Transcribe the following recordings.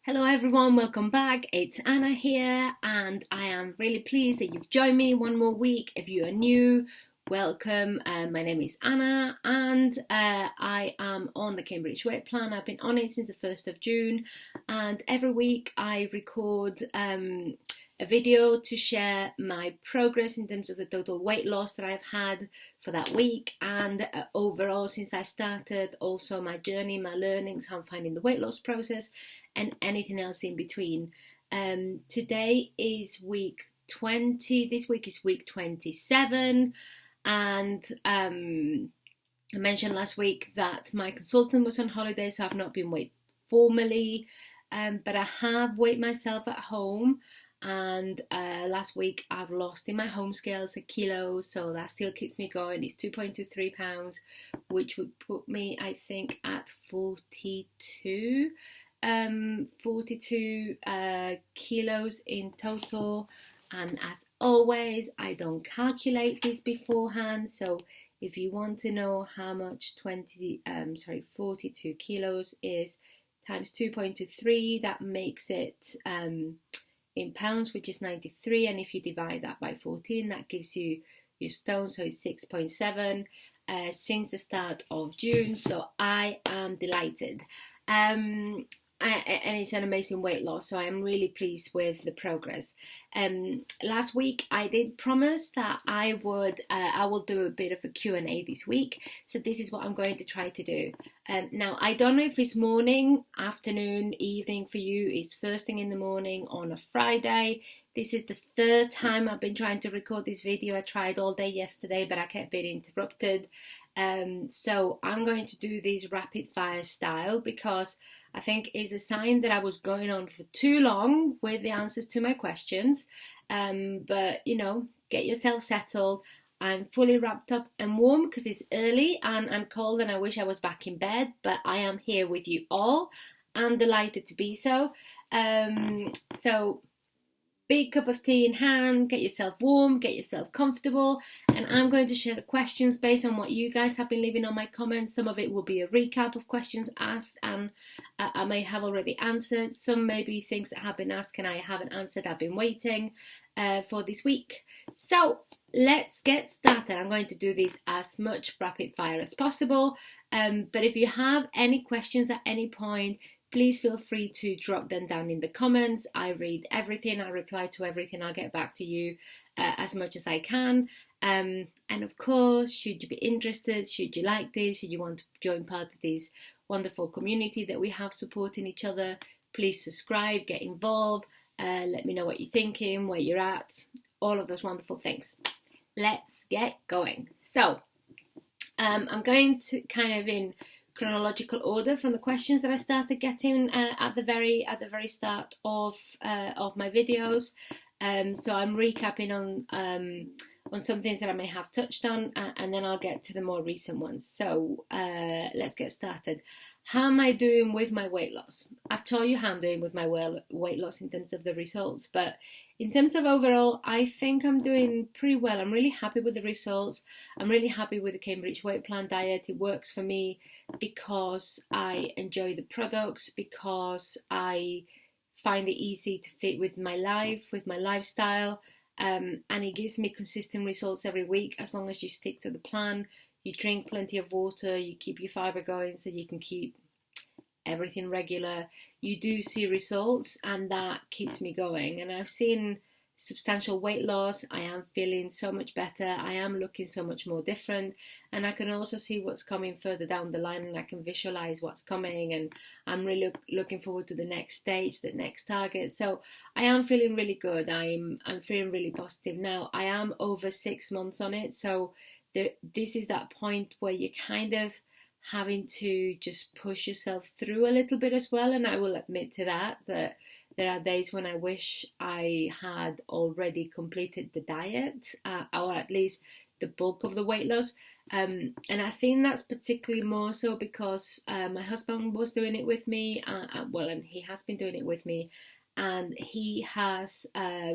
Hello everyone, welcome back. It's Anna here and I am really pleased that you've joined me one more week. If you are new, welcome. My name is Anna and I am on the Cambridge Weight Plan. I've been on it since the 1st of June and every week I record a video to share my progress in terms of the total weight loss that I've had for that week and overall since I started, also my journey, my learnings, how I'm finding the weight loss process and anything else in between. Today is week 20, this week is week 27 and I mentioned last week that my consultant was on holiday, so I've not been weighed formally, but I have weighed myself at home. And last week I've lost in my home scales a kilo, so that still keeps me going. It's 2.23 pounds, which would put me, I think, at 42 kilos in total. And as always, I don't calculate this beforehand, so if you want to know how much 42 kilos is times 2.23, that makes it in pounds, which is 93, and if you divide that by 14, that gives you your stone, so it's 6.7 since the start of June. So I am delighted, and it's an amazing weight loss, so I'm really pleased with the progress. Last week I did promise that I will do a bit of a Q&A this week, so this is what I'm going to try to do. Now I don't know if it's morning, afternoon, evening for you. It's first thing in the morning on a Friday. This is the third time I've been trying to record this video. I tried all day yesterday, but I kept being interrupted. So I'm going to do this rapid fire style because I think it's a sign that I was going on for too long with the answers to my questions. But you know, get yourself settled. I'm fully wrapped up and warm because it's early and I'm cold and I wish I was back in bed, but I am here with you all. I'm delighted to be so. So big cup of tea in hand, get yourself warm, get yourself comfortable, and I'm going to share the questions based on what you guys have been leaving on my comments. Some of it will be a recap of questions asked and I may have already answered. Some may be things that have been asked and I haven't answered. I've been waiting for this week. So let's get started. I'm going to do this as much rapid fire as possible, but if you have any questions at any point, please feel free to drop them down in the comments. I read everything, I reply to everything, I'll get back to you as much as I can. And of course, should you be interested, should you like this, should you want to join part of this wonderful community that we have supporting each other, please subscribe, get involved, let me know what you're thinking, where you're at, all of those wonderful things. Let's get going. So, I'm going to kind of in chronological order from the questions that I started getting at the very start of my videos. So I'm recapping on some things that I may have touched on, and then I'll get to the more recent ones. So let's get started. How am I doing with my weight loss? I've told you how I'm doing with my weight loss in terms of the results, but in terms of overall, I think I'm doing pretty well. I'm really happy with the results. I'm really happy with the Cambridge Weight Plan diet. It works for me because I enjoy the products, because I find it easy to fit with my life, with my lifestyle, and it gives me consistent results every week as long as you stick to the plan. You drink plenty of water, you keep your fibre going so you can keep everything regular. You do see results and that keeps me going. And I've seen substantial weight loss. I am feeling so much better. I am looking so much more different. And I can also see what's coming further down the line and I can visualize what's coming. And I'm really looking forward to the next stage, the next target. So I am feeling really good. I'm feeling really positive now. I am over 6 months on it. So this is that point where you're kind of having to just push yourself through a little bit as well, and I will admit to that there are days when I wish I had already completed the diet or at least the bulk of the weight loss, and I think that's particularly more so because my husband was doing it with me, and he has been doing it with me, and he has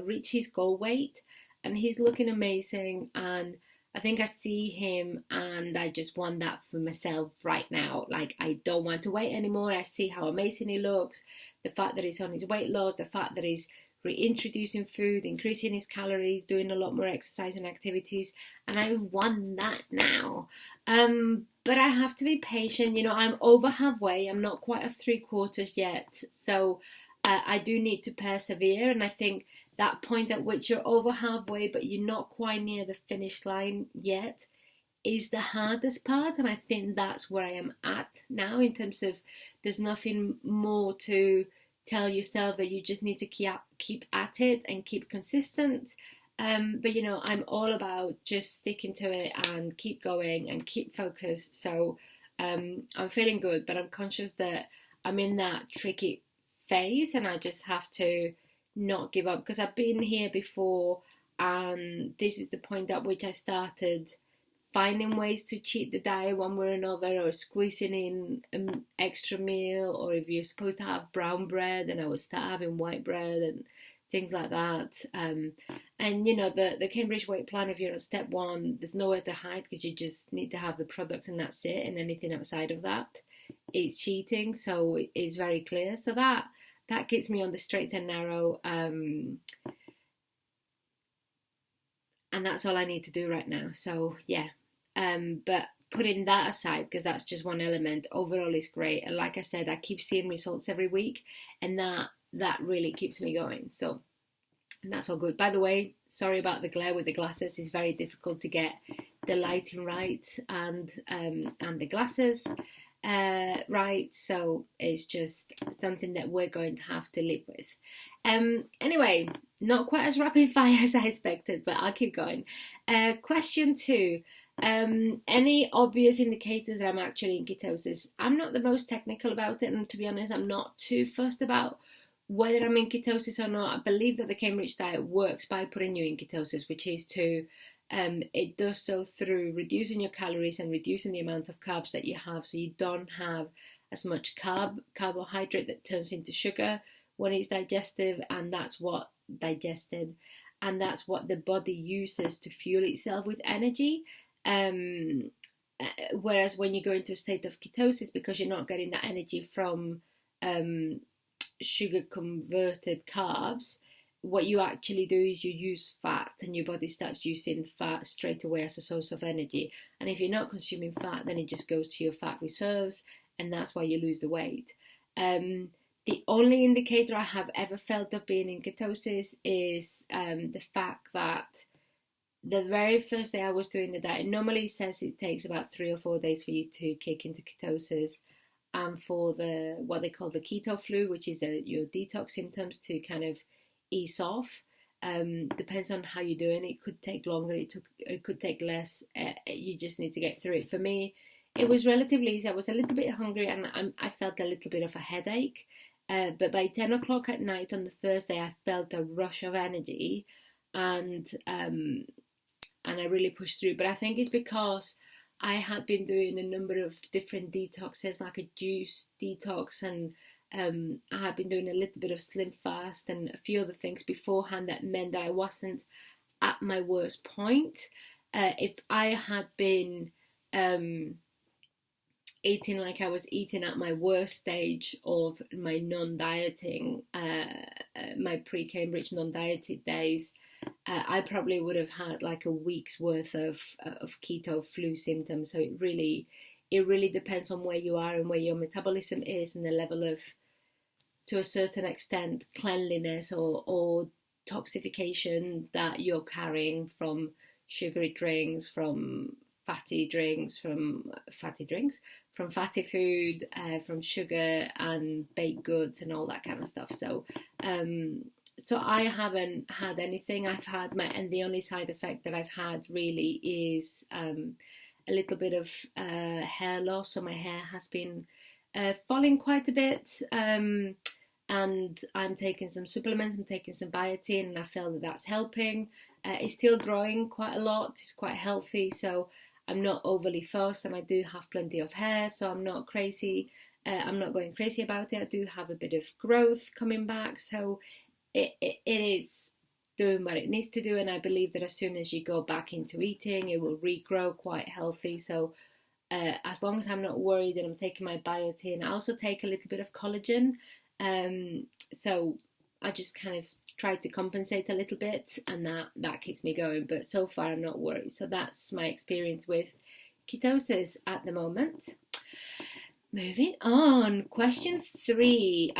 reached his goal weight and he's looking amazing, and I think I see him and I just want that for myself right now. Like, I don't want to wait anymore. I see how amazing he looks. The fact that he's on his weight loss, the fact that he's reintroducing food, increasing his calories, doing a lot more exercise and activities. And I want that now. But I have to be patient. You know, I'm over halfway. I'm not quite at 3/4 yet. So I do need to persevere. And I think that point at which you're over halfway but you're not quite near the finish line yet is the hardest part, and I think that's where I am at now, in terms of there's nothing more to tell yourself, that you just need to keep at it and keep consistent. But you know, I'm all about just sticking to it and keep going and keep focused. So I'm feeling good, but I'm conscious that I'm in that tricky phase and I just have to not give up, because I've been here before, and this is the point at which I started finding ways to cheat the diet one way or another, or squeezing in an extra meal, or if you're supposed to have brown bread, then I would start having white bread and things like that. And you know, the Cambridge weight plan, if you're on step 1, there's nowhere to hide, because you just need to have the products and that's it, and anything outside of that is cheating. So it's very clear. So that keeps me on the straight and narrow, and that's all I need to do right now. So yeah, but putting that aside, because that's just one element, overall is great. And like I said, I keep seeing results every week, and that really keeps me going. So that's all good. By the way, sorry about the glare with the glasses. It's very difficult to get the lighting right and the glasses right, so it's just something that we're going to have to live with. Anyway, not quite as rapid fire as I expected, but I'll keep going. Question 2. Any obvious indicators that I'm actually in ketosis? I'm not the most technical about it, and to be honest, I'm not too fussed about whether I'm in ketosis or not. I believe that the Cambridge diet works by putting you in ketosis, which is to it does so through reducing your calories and reducing the amount of carbs that you have, so you don't have as much carbohydrate that turns into sugar when it's digestive, and that's what digested, and that's what the body uses to fuel itself with energy. Whereas when you go into a state of ketosis, because you're not getting that energy from sugar converted carbs, what you actually do is you use fat, and your body starts using fat straight away as a source of energy. And if you're not consuming fat, then it just goes to your fat reserves, and that's why you lose the weight. The only indicator I have ever felt of being in ketosis is the fact that the very first day I was doing the diet, normally it says it takes about 3 or 4 days for you to kick into ketosis, and for what they call the keto flu, which is your detox symptoms, to kind of ease off. Depends on how you're doing. It could take longer, it could take less. You just need to get through it. For me, it was relatively easy. I was a little bit hungry, and I felt a little bit of a headache, but by 10 o'clock at night on the first day, I felt a rush of energy, and I really pushed through. But I think it's because I had been doing a number of different detoxes, like a juice detox, and I had been doing a little bit of slim fast and a few other things beforehand that meant that I wasn't at my worst point. If I had been eating like I was eating at my worst stage of my non-dieting, my pre-Cambridge non-dieted days, I probably would have had like a week's worth of keto flu symptoms. So it really depends on where you are and where your metabolism is, and the level of, to a certain extent, cleanliness or toxification that you're carrying from sugary drinks, from fatty drinks, from fatty food, from sugar and baked goods and all that kind of stuff. So I haven't had anything. And the only side effect that I've had really is a little bit of hair loss. So my hair has been falling quite a bit, and I'm taking some supplements, I'm taking some biotin, and I feel that that's helping. It's still growing quite a lot, it's quite healthy, so I'm not overly fussed, and I do have plenty of hair, so I'm not crazy. I'm not going crazy about it. I do have a bit of growth coming back, so it is doing what it needs to do, and I believe that as soon as you go back into eating, it will regrow quite healthy. So as long as I'm not worried that I'm taking my biotin, I also take a little bit of collagen. So I just kind of try to compensate a little bit, and that keeps me going. But so far, I'm not worried. So that's my experience with ketosis at the moment. Moving on, question 3.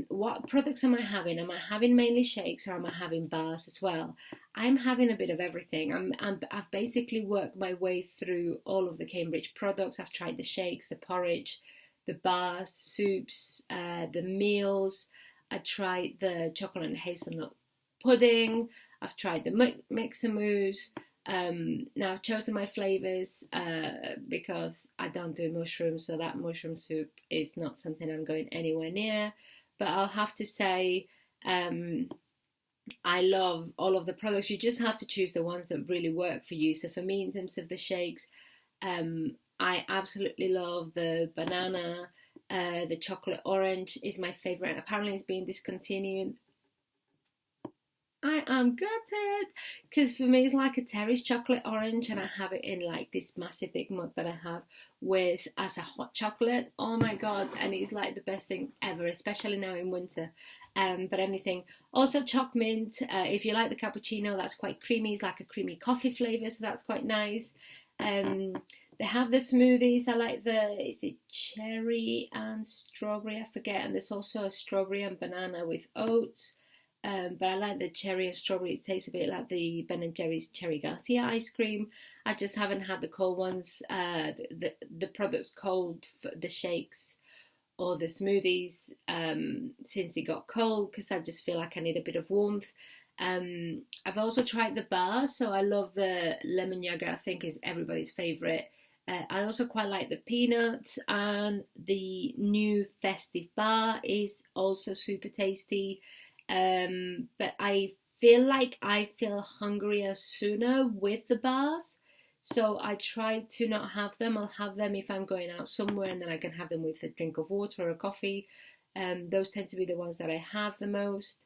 What products am I having? Am I having mainly shakes, or am I having bars as well? I'm having a bit of everything. I've basically worked my way through all of the Cambridge products. I've tried the shakes, the porridge, the bars, the soups, the meals. I tried the chocolate and hazelnut pudding. I've tried the mix-a-moos. Now I've chosen my flavours because I don't do mushrooms, so that mushroom soup is not something I'm going anywhere near. But I'll have to say I love all of the products. You just have to choose the ones that really work for you. So for me, in terms of the shakes, I absolutely love the banana. The chocolate orange is my favourite. Apparently it's being discontinued. I am gutted, because for me it's like a Terry's chocolate orange, and I have it in like this massive big mug that I have with as a hot chocolate. Oh my god, and it's like the best thing ever, especially now in winter. But anything. Also choc mint, if you like the cappuccino, that's quite creamy. It's like a creamy coffee flavour, so that's quite nice. They have the smoothies. I like is it cherry and strawberry? I forget. And there's also a strawberry and banana with oats. But I like the cherry and strawberry. It tastes a bit like the Ben & Jerry's Cherry Garcia ice cream. I just haven't had the cold ones. The products cold, for the shakes or the smoothies, since it got cold, because I just feel like I need a bit of warmth. I've also tried the bars, so I love the lemon yogurt. I think is everybody's favourite. I also quite like the peanuts, and the new festive bar is also super tasty. But I feel like I feel hungrier sooner with the bars, so I try to not have them. I'll have them if I'm going out somewhere, and then I can have them with a drink of water or a coffee. Those tend to be the ones that I have the most.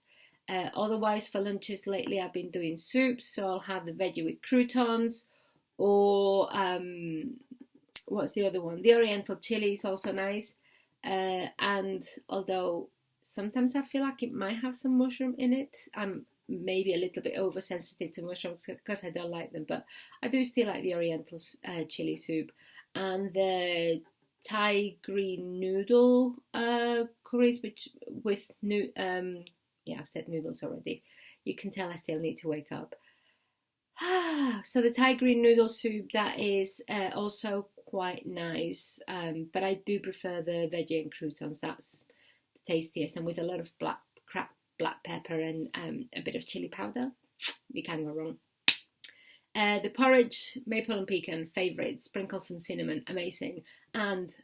Otherwise, for lunches lately, I've been doing soups, so I'll have the veggie with croutons, or what's the other one? The Oriental chili is also nice. And although sometimes I feel like it might have some mushroom in it, I'm maybe a little bit oversensitive to mushrooms because I don't like them, but I do still like the Oriental chili soup. And the Thai green noodle curries, which with yeah, I've said noodles already. You can tell I still need to wake up. So the Thai green noodle soup, that is also quite nice, but I do prefer the veggie and croutons. That's the tastiest, and with a lot of black pepper and a bit of chili powder, you can't go wrong. The porridge, maple and pecan, favourite. Sprinkle some cinnamon, amazing. And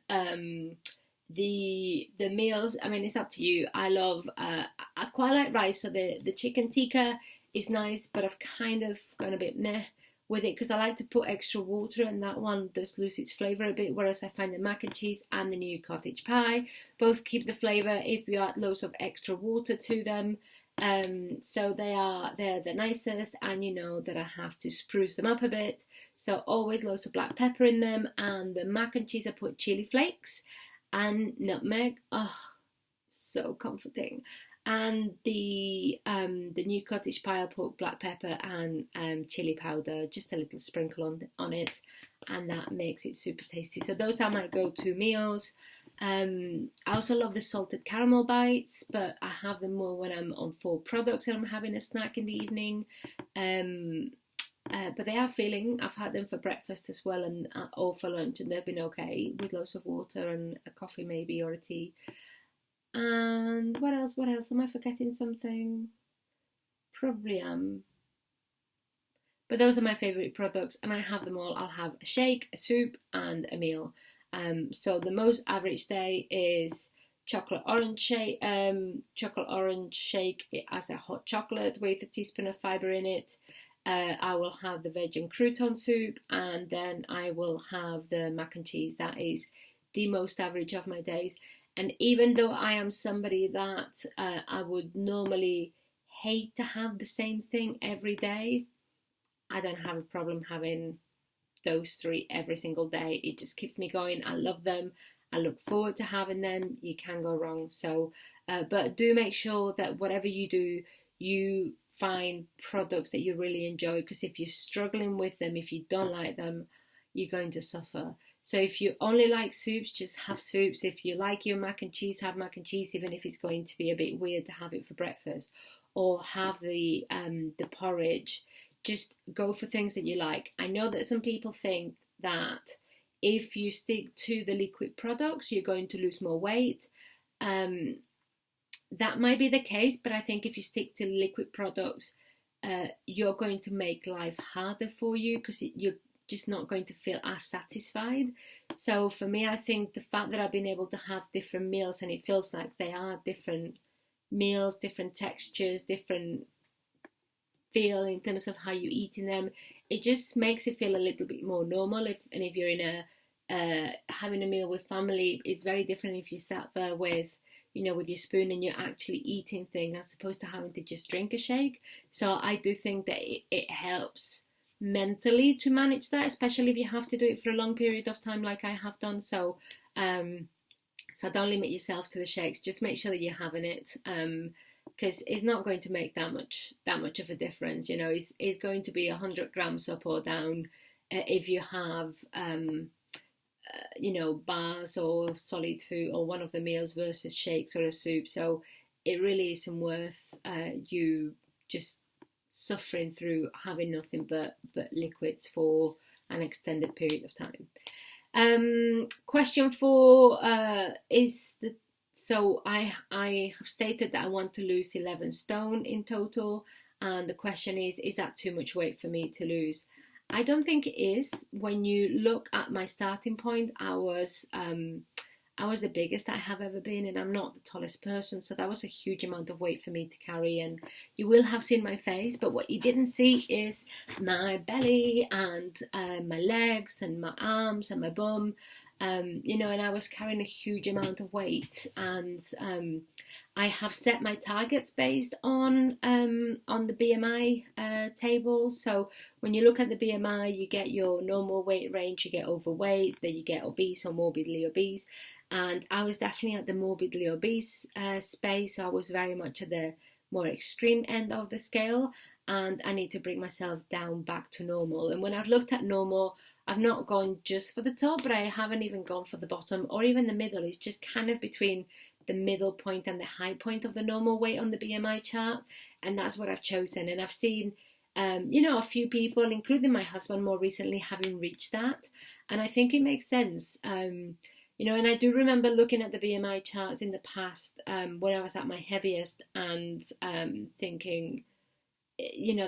the meals, I mean, it's up to you. I quite like rice, so the chicken tikka is nice, but I've kind of gone a bit meh with it because I like to put extra water, and that one does lose its flavour a bit, whereas I find the mac and cheese and the new cottage pie both keep the flavour if you add loads of extra water to them. So they're the nicest, and you know that I have to spruce them up a bit, so always loads of black pepper in them. And the mac and cheese, I put chili flakes and nutmeg. Oh, so comforting. And the new cottage pie, I put black pepper and chili powder, just a little sprinkle on it, and that makes it super tasty. So those are my go-to meals. I also love the salted caramel bites, but I have them more when I'm on full products and I'm having a snack in the evening. But they are filling. I've had them for breakfast as well, and or for lunch, and they've been okay with lots of water and a coffee maybe, or a tea. And what else? Am I forgetting something? Probably am. But those are my favourite products, and I have them all. I'll have a shake, a soup, and a meal. So the most average day is chocolate orange shake as a hot chocolate with a teaspoon of fibre in it. I will have the veg and crouton soup, and then I will have the mac and cheese. That is the most average of my days. And even though I am somebody that I would normally hate to have the same thing every day, I don't have a problem having those 3 every single day. It just keeps me going. I love them. I look forward to having them. You can go wrong. So, but do make sure that whatever you do, you find products that you really enjoy, because if you're struggling with them, if you don't like them, you're going to suffer. So if you only like soups, just have soups. If you like your mac and cheese, have mac and cheese, even if it's going to be a bit weird to have it for breakfast. Or have the porridge. Just go for things that you like. I know that some people think that if you stick to the liquid products, you're going to lose more weight. That might be the case, but I think if you stick to liquid products, you're going to make life harder for you, because you're just not going to feel as satisfied. So for me, I think the fact that I've been able to have different meals, and it feels like they are different meals, different textures, different feel in terms of how you're eating them, it just makes it feel a little bit more normal. If you're in having a meal with family, it's very different if you sat there with with your spoon and you're actually eating things, as opposed to having to just drink a shake. So I do think that it helps mentally to manage that, especially if you have to do it for a long period of time like I have done. So don't limit yourself to the shakes. Just make sure that you're having it, because it's not going to make that much of a difference. It's going to be 100 grams up or down if you have bars or solid food or one of the meals versus shakes or a soup. So it really isn't worth you just suffering through having nothing but liquids for an extended period of time. Question 4 is so I have stated that I want to lose 11 stone in total, and the question is that too much weight for me to lose? I don't think it is. When you look at my starting point, I was the biggest I have ever been, and I'm not the tallest person, so that was a huge amount of weight for me to carry. And you will have seen my face, but what you didn't see is my belly and my legs and my arms and my bum. And I was carrying a huge amount of weight, and I have set my targets based on the BMI table. So when you look at the BMI, you get your normal weight range, you get overweight, then you get obese or morbidly obese, and I was definitely at the morbidly obese space. So I was very much at the more extreme end of the scale, and I need to bring myself down back to normal. And when I've looked at normal, I've not gone just for the top, but I haven't even gone for the bottom or even the middle. It's just kind of between the middle point and the high point of the normal weight on the BMI chart, and that's what I've chosen. And I've seen a few people, including my husband more recently, having reached that, and I think it makes sense. And I do remember looking at the BMI charts in the past when I was at my heaviest, and thinking,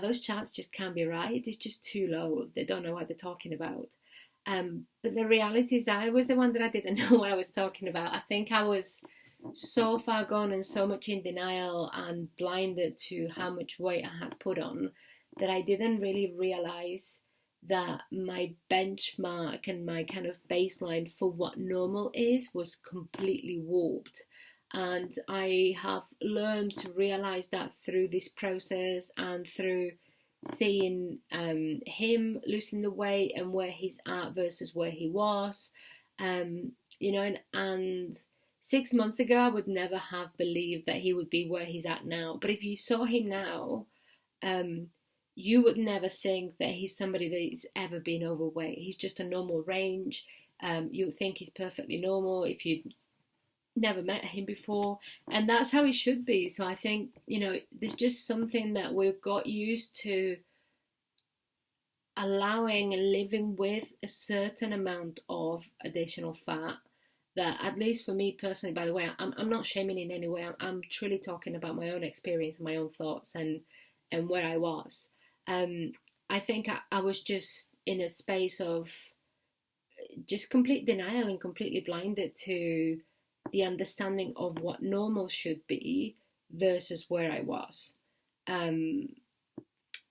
those charts just can't be right. It's just too low. They don't know what they're talking about. But the reality is that I was the one that I didn't know what I was talking about. I think I was so far gone and so much in denial and blinded to how much weight I had put on, that I didn't really realize that my benchmark and my kind of baseline for what normal is was completely warped. And I have learned to realize that through this process, and through seeing him losing the weight and where he's at versus where he was. And 6 months ago, I would never have believed that he would be where he's at now. But if you saw him now, you would never think that he's somebody that's ever been overweight. He's just a normal range. You would think he's perfectly normal if you never met him before, and that's how it should be. So I think there's just something that we've got used to, allowing and living with a certain amount of additional fat, that, at least for me personally, by the way, I'm not shaming in any way. I'm truly talking about my own experience and my own thoughts and where I was. I think I was just in a space of just complete denial and completely blinded to the understanding of what normal should be versus where I was. And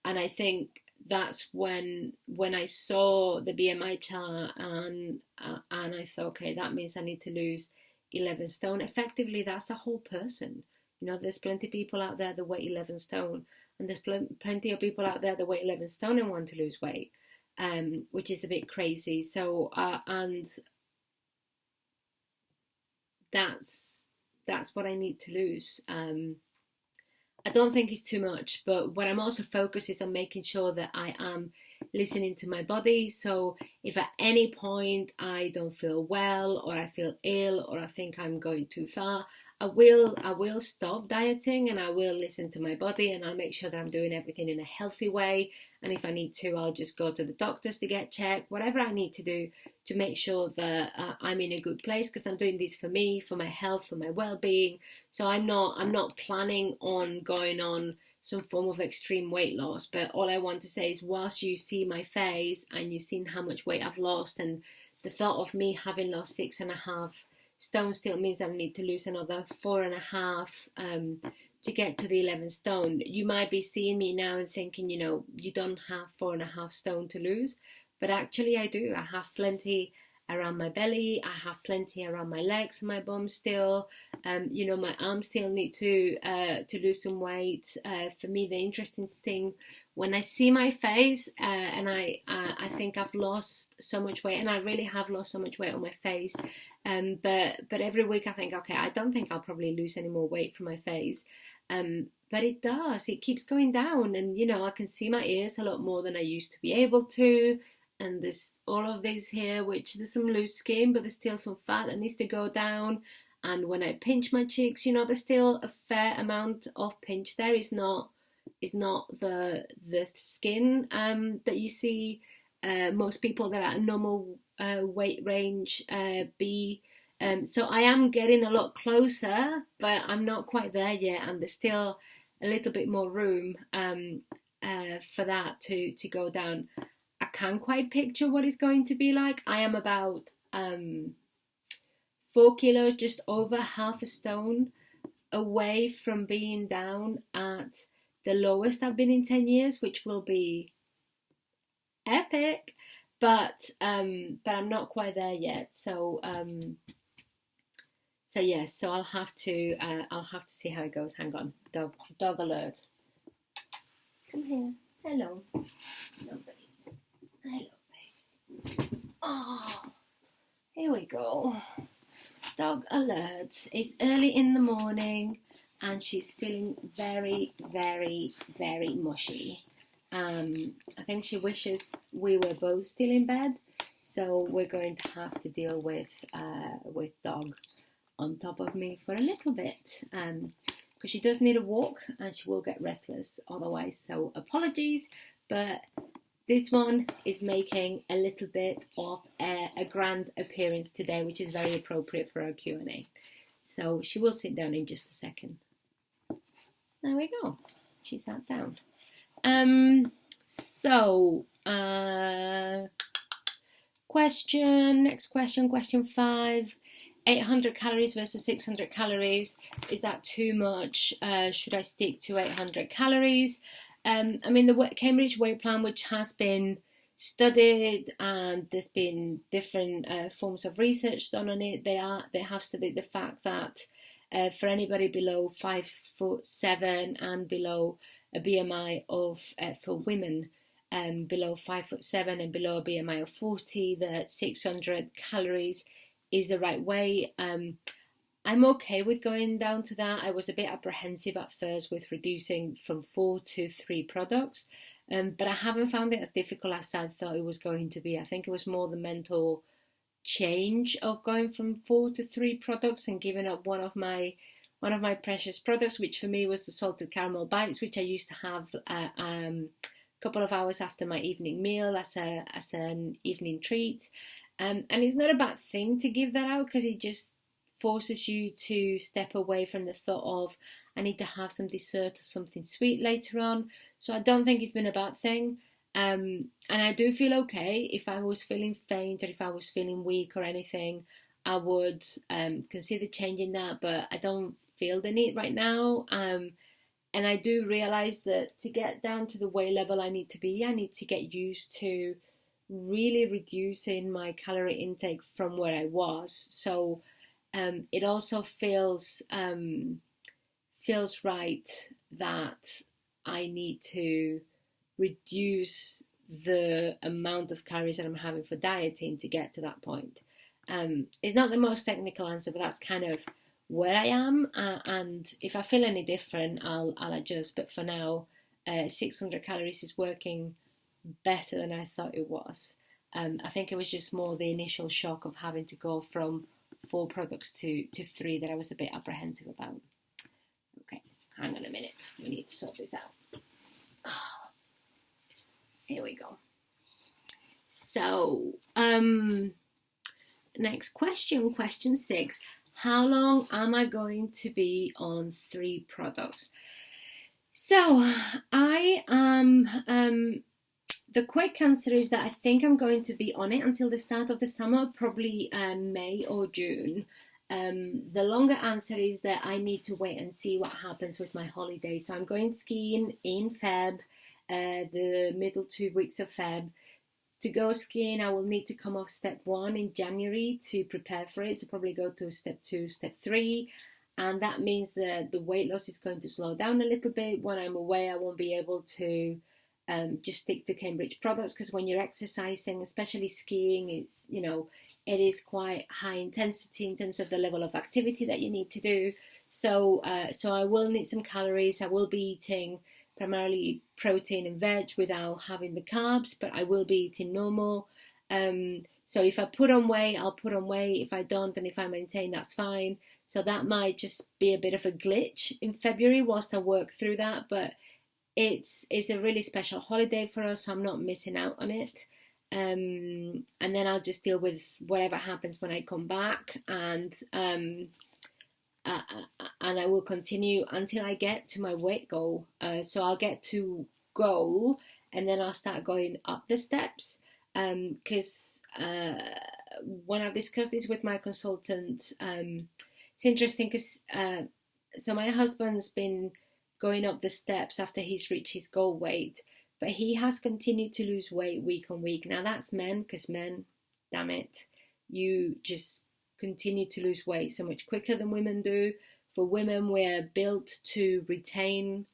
I think that's when I saw the BMI chart and I thought, okay, that means I need to lose 11 stone. Effectively, that's a whole person. You know, there's plenty of people out there that weigh 11 stone, and there's plenty of people out there that weigh 11 stone and want to lose weight, which is a bit crazy. So, and that's what I need to lose. I don't think it's too much, but what I'm also focused is on making sure that I am listening to my body. So if at any point I don't feel well, or I feel ill, or I think I'm going too far, I will stop dieting, and I will listen to my body, and I'll make sure that I'm doing everything in a healthy way. And if I need to, I'll just go to the doctors to get checked, whatever I need to do to make sure that I'm in a good place, because I'm doing this for me, for my health, for my well-being. So I'm not planning on going on some form of extreme weight loss. But all I want to say is, whilst you see my face and you've seen how much weight I've lost, and the thought of me having lost 6.5 stone still means I need to lose another 4.5 to get to the 11 stone. You might be seeing me now and thinking, you know, you don't have 4.5 stone to lose, but actually I do. I have plenty around my belly, I have plenty around my legs and my bum still. You know, my arms still need to lose some weight. For me, the interesting thing, when I see my face and I think I've lost so much weight, and I really have lost so much weight on my face, but every week I think, okay, I don't think I'll probably lose any more weight from my face, but it does. It keeps going down, and you know, I can see my ears a lot more than I used to be able to. And there's all of this here, which there's some loose skin, but there's still some fat that needs to go down. And when I pinch my cheeks, you know, there's still a fair amount of pinch there. It's not the skin that you see most people that are at normal weight range be. So I am getting a lot closer, but I'm not quite there yet, and there's still a little bit more room for that to go down. I can't quite picture what it's going to be like. I am about 4 kilos, just over half a stone away from being down at the lowest I've been in 10 years, which will be epic. But I'm not quite there yet. So yes, so I'll have to see how it goes. Hang on, dog alert. Come here. Hello. Hello, babes. Hello, babes. Oh, here we go. Dog alert. It's early in the morning, and she's feeling very, very, very mushy. I think she wishes we were both still in bed, so we're going to have to deal with dog on top of me for a little bit, because she does need a walk and she will get restless otherwise. So apologies, but this one is making a little bit of a grand appearance today, which is very appropriate for our Q&A. So she will sit down in just a second. There we go. She sat down. Next question 5. 800 calories versus 600 calories. Is that too much? Should I stick to 800 calories? I mean, the Cambridge Weight Plan, which has been studied, and there's been different forms of research done on it. They have studied the fact that for anybody below 5'7" and below a BMI of for women below 5'7" and below a BMI of 40, that 600 calories is the right way. I'm okay with going down to that. I was a bit apprehensive at first with reducing from 4 to 3 products, but I haven't found it as difficult as I thought it was going to be. I think it was more the mental change of going from 4 to 3 products and giving up one of my precious products, which for me was the salted caramel bites, which I used to have a couple of hours after my evening meal as an evening treat. And it's not a bad thing to give that out, because it just forces you to step away from the thought of, I need to have some dessert or something sweet later on. So I don't think it's been a bad thing. And I do feel okay. If I was feeling faint or if I was feeling weak or anything, I would consider changing that, but I don't feel the need right now. And I do realise that to get down to the weight level I need to get used to really reducing my calorie intake from where I was. So it also feels feels right that I need to reduce the amount of calories that I'm having for dieting to get to that point. It's not the most technical answer, but that's kind of where I am. And if I feel any different, I'll adjust. But for now, 600 calories is working better than I thought it was. I think it was just more the initial shock of having to go from 4 products to 3 that I was a bit apprehensive about. Okay, hang on a minute. We need to sort this out. Here we go. So, next question, question 6. How long am I going to be on 3 products? So, I am, the quick answer is that I think I'm going to be on it until the start of the summer, probably May or June. The longer answer is that I need to wait and see what happens with my holiday. So I'm going skiing in Feb, the middle 2 weeks of Feb. To go skiing, I will need to come off step 1 in January to prepare for it. So probably go to step 2, step 3. And that means that the weight loss is going to slow down a little bit. When I'm away, I won't be able to just stick to Cambridge products, because when you're exercising, especially skiing, it's, you know, it is quite high intensity in terms of the level of activity that you need to do. So I will need some calories. I will be eating primarily protein and veg without having the carbs, but I will be eating normal. So if I put on weight, I'll put on weight. If I don't, and if I maintain, that's fine. So that might just be a bit of a glitch in February whilst I work through that, but it's a really special holiday for us, so I'm not missing out on it. And then I'll just deal with whatever happens when I come back, and I will continue until I get to my weight goal. So I'll get to goal, and then I'll start going up the steps. Because when I've discussed this with my consultant, it's interesting because so my husband's been going up the steps after he's reached his goal weight, but he has continued to lose weight week on week. Now that's men, because men, damn it, you just continue to lose weight so much quicker than women do. For women, we're built to retain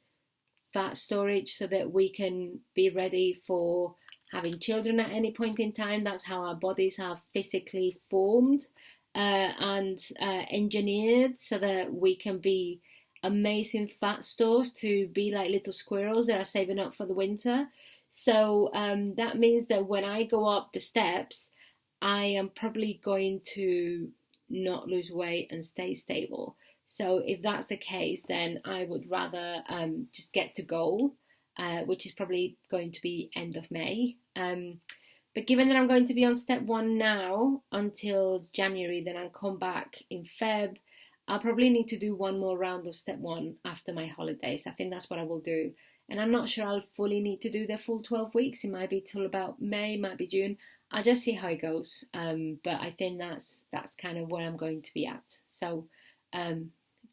fat storage so that we can be ready for having children at any point in time. That's how our bodies are physically formed and engineered, so that we can be amazing fat stores to be like little squirrels that are saving up for the winter. So that means that when I go up the steps, I am probably going to not lose weight and stay stable. So if that's the case, then I would rather just get to goal, which is probably going to be end of May. But given that I'm going to be on step 1 now until January, then I'll come back in Feb. I'll probably need to do one more round of step 1 after my holidays. I think that's what I will do. And I'm not sure I'll fully need to do the full 12 weeks. It might be till about May, might be June. I'll just see how it goes. But I think that's kind of where I'm going to be at. So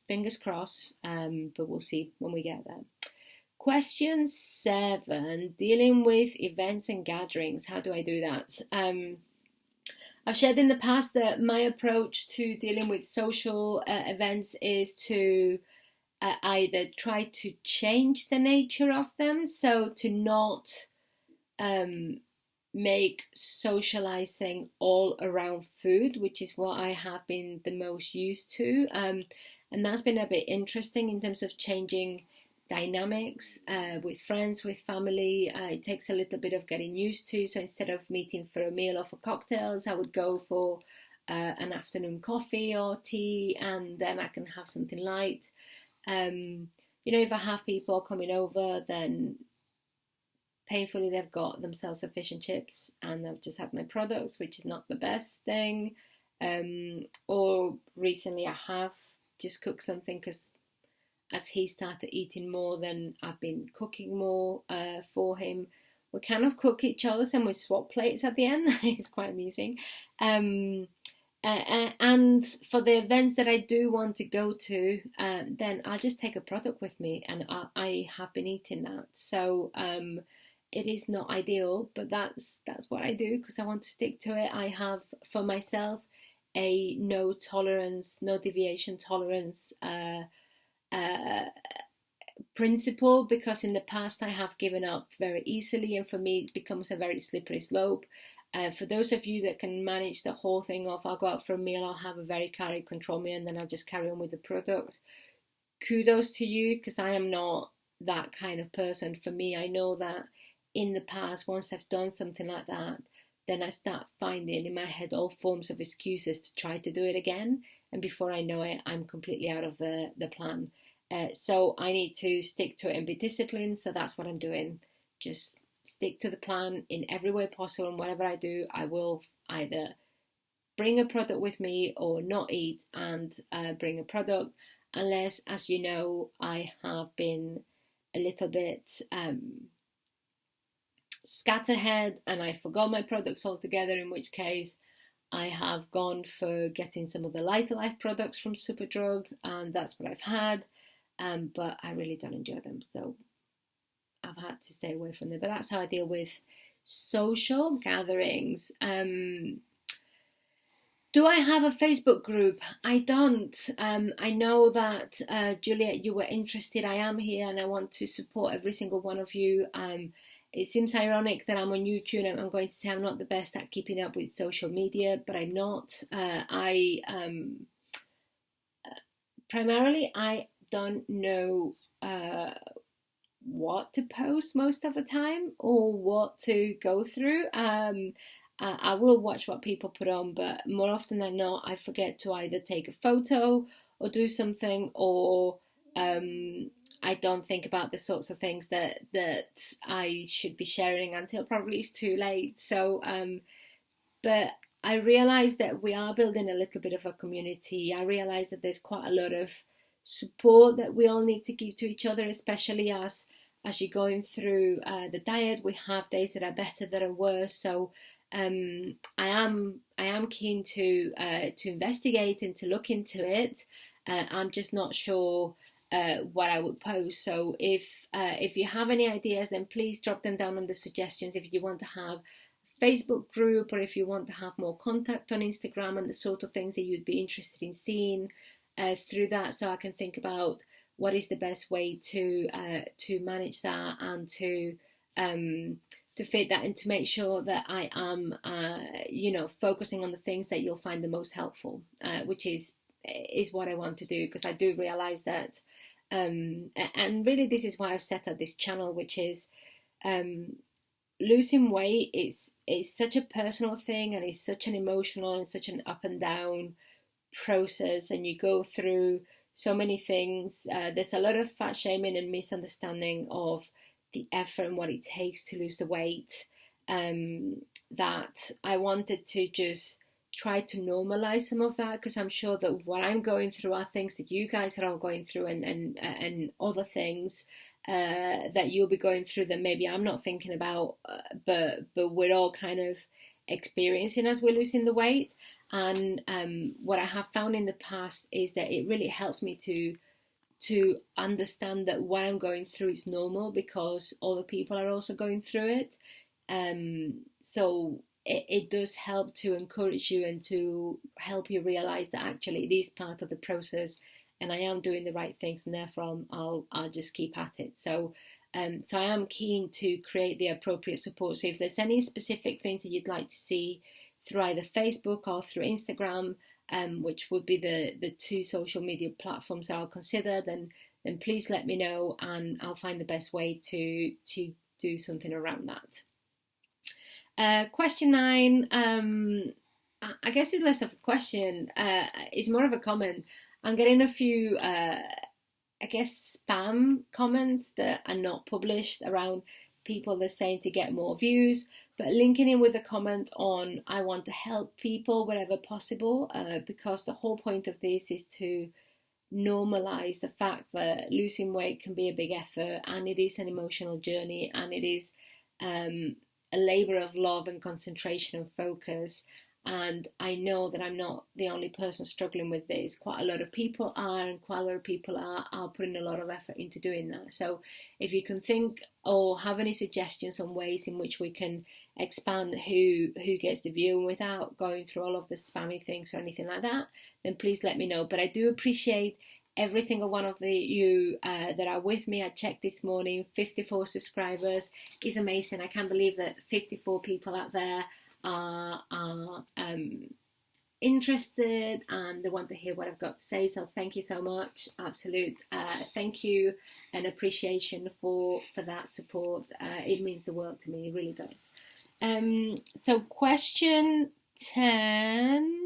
fingers crossed, but we'll see when we get there. Question 7, dealing with events and gatherings. How do I do that? I've shared in the past that my approach to dealing with social events is to either try to change the nature of them, so to not make socializing all around food, which is what I have been the most used to. And that's been a bit interesting in terms of changing dynamics with friends, with family. It takes a little bit of getting used to. So instead of meeting for a meal or for cocktails, I would go for an afternoon coffee or tea, and then I can have something light. If I have people coming over, then painfully they've got themselves a fish and chips and I've just had my products, which is not the best thing. Or recently I have just cooked something, because as he started eating more, then I've been cooking more for him. We kind of cook each other's and we swap plates at the end. It's quite amusing. And for the events that I do want to go to, then I'll just take a product with me, and I have been eating that. So it is not ideal, but that's what I do because I want to stick to it. I have for myself a no deviation tolerance principle, because in the past I have given up very easily, and for me it becomes a very slippery slope. For those of you that can manage the whole thing of, I'll go out for a meal, I'll have a very calorie control meal, and then I'll just carry on with the product. Kudos to you, because I am not that kind of person. For me, I know that in the past, once I've done something like that, then I start finding in my head all forms of excuses to try to do it again. And before I know it, I'm completely out of the plan. So I need to stick to it and be disciplined. So that's what I'm doing. Just stick to the plan in every way possible. And whatever I do, I will either bring a product with me or not eat and bring a product. Unless, as you know, I have been a little bit scatterhead and I forgot my products altogether, in which case I have gone for getting some of the Lighter Life products from Superdrug, and that's what I've had. But I really don't enjoy them, so I've had to stay away from them. But that's how I deal with social gatherings. Do I have a Facebook group? I don't. I know that, Juliet, you were interested. I am here and I want to support every single one of you. It seems ironic that I'm on YouTube and I'm going to say I'm not the best at keeping up with social media, but I'm not. Primarily, I don't know what to post most of the time or what to go through. I will watch what people put on, but more often than not, I forget to either take a photo or do something, or I don't think about the sorts of things that I should be sharing until probably it's too late. So, but I realize that we are building a little bit of a community. I realize that there's quite a lot of support that we all need to give to each other, especially as you're going through the diet. We have days that are better, that are worse. So I am keen to investigate and to look into it. I'm just not sure what I would post. So if you have any ideas, then please drop them down on the suggestions. If you want to have a Facebook group, or if you want to have more contact on Instagram and the sort of things that you'd be interested in seeing through that, so I can think about what is the best way to manage that and to fit that, and to make sure that I am, focusing on the things that you'll find the most helpful, which is what I want to do, because I do realize that, and really this is why I've set up this channel, which is losing weight is such a personal thing, and it's such an emotional and such an up and down process, and you go through so many things. There's a lot of fat shaming and misunderstanding of the effort and what it takes to lose the weight, that I wanted to just try to normalize some of that, because I'm sure that what I'm going through are things that you guys are all going through, and other things that you'll be going through that maybe I'm not thinking about, but we're all kind of experiencing as we're losing the weight. And what I have found in the past is that it really helps me to understand that what I'm going through is normal, because other people are also going through it. So it does help to encourage you and to help you realize that actually it is part of the process, and I am doing the right things, and therefore I'll just keep at it. So I am keen to create the appropriate support. So if there's any specific things that you'd like to see through either Facebook or through Instagram, which would be the two social media platforms that I'll consider, then please let me know, and I'll find the best way to do something around that. Question 9, I guess it's less of a question, it's more of a comment. I'm getting a few, I guess, spam comments that are not published around people that are saying to get more views, but linking in with a comment on I want to help people wherever possible, because the whole point of this is to normalize the fact that losing weight can be a big effort, and it is an emotional journey, and it is a labor of love and concentration and focus. And I know that I'm not the only person struggling with this. Quite a lot of people are, and quite a lot of people are putting a lot of effort into doing that. So if you can think or have any suggestions on ways in which we can expand who gets the view without going through all of the spammy things or anything like that, then please let me know. But I do appreciate every single one of you that are with me. I checked this morning, 54 subscribers is amazing. I can't believe that 54 people out there are interested and they want to hear what I've got to say. So thank you so much. Absolute thank you and appreciation for that support. It means the world to me. It really does. So question 10.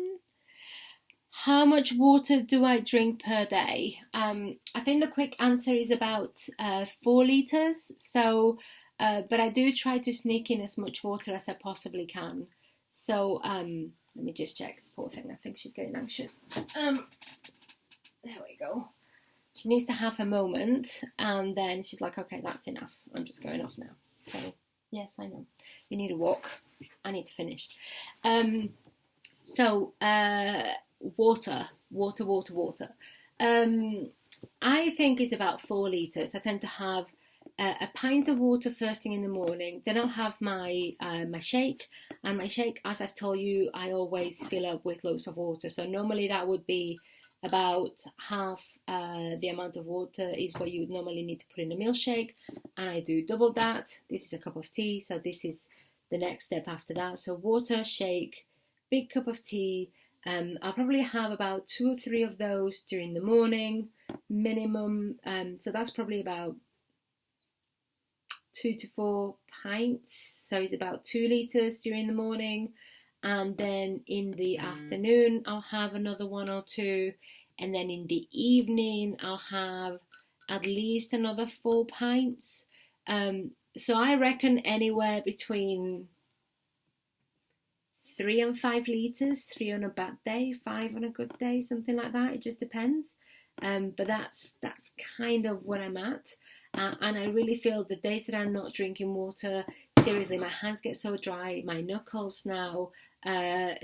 How much water do I drink per day? I think the quick answer is about 4 liters. So, but I do try to sneak in as much water as I possibly can. So let me just check. Poor thing, I think she's getting anxious. There we go. She needs to have a moment, and then she's like, okay, that's enough. I'm just going off now. So yes, I know. You need a walk. I need to finish. Water. I think it's about 4 liters. I tend to have a pint of water first thing in the morning. Then I'll have my shake. And my shake, as I've told you, I always fill up with loads of water. So normally that would be about half the amount of water is what you would normally need to put in a milkshake. And I do double that. This is a cup of tea. So this is the next step after that. So water, shake, big cup of tea. I'll probably have about 2 or 3 of those during the morning, minimum. So that's probably about 2 to 4 pints. So it's about 2 liters during the morning. And then in the afternoon, I'll have another 1 or 2. And then in the evening, I'll have at least another 4 pints. So I reckon anywhere between 3 and 5 liters, 3 on a bad day, 5 on a good day, something like that. It just depends. But that's kind of what I'm at. And I really feel the days that I'm not drinking water, seriously, my hands get so dry. My knuckles now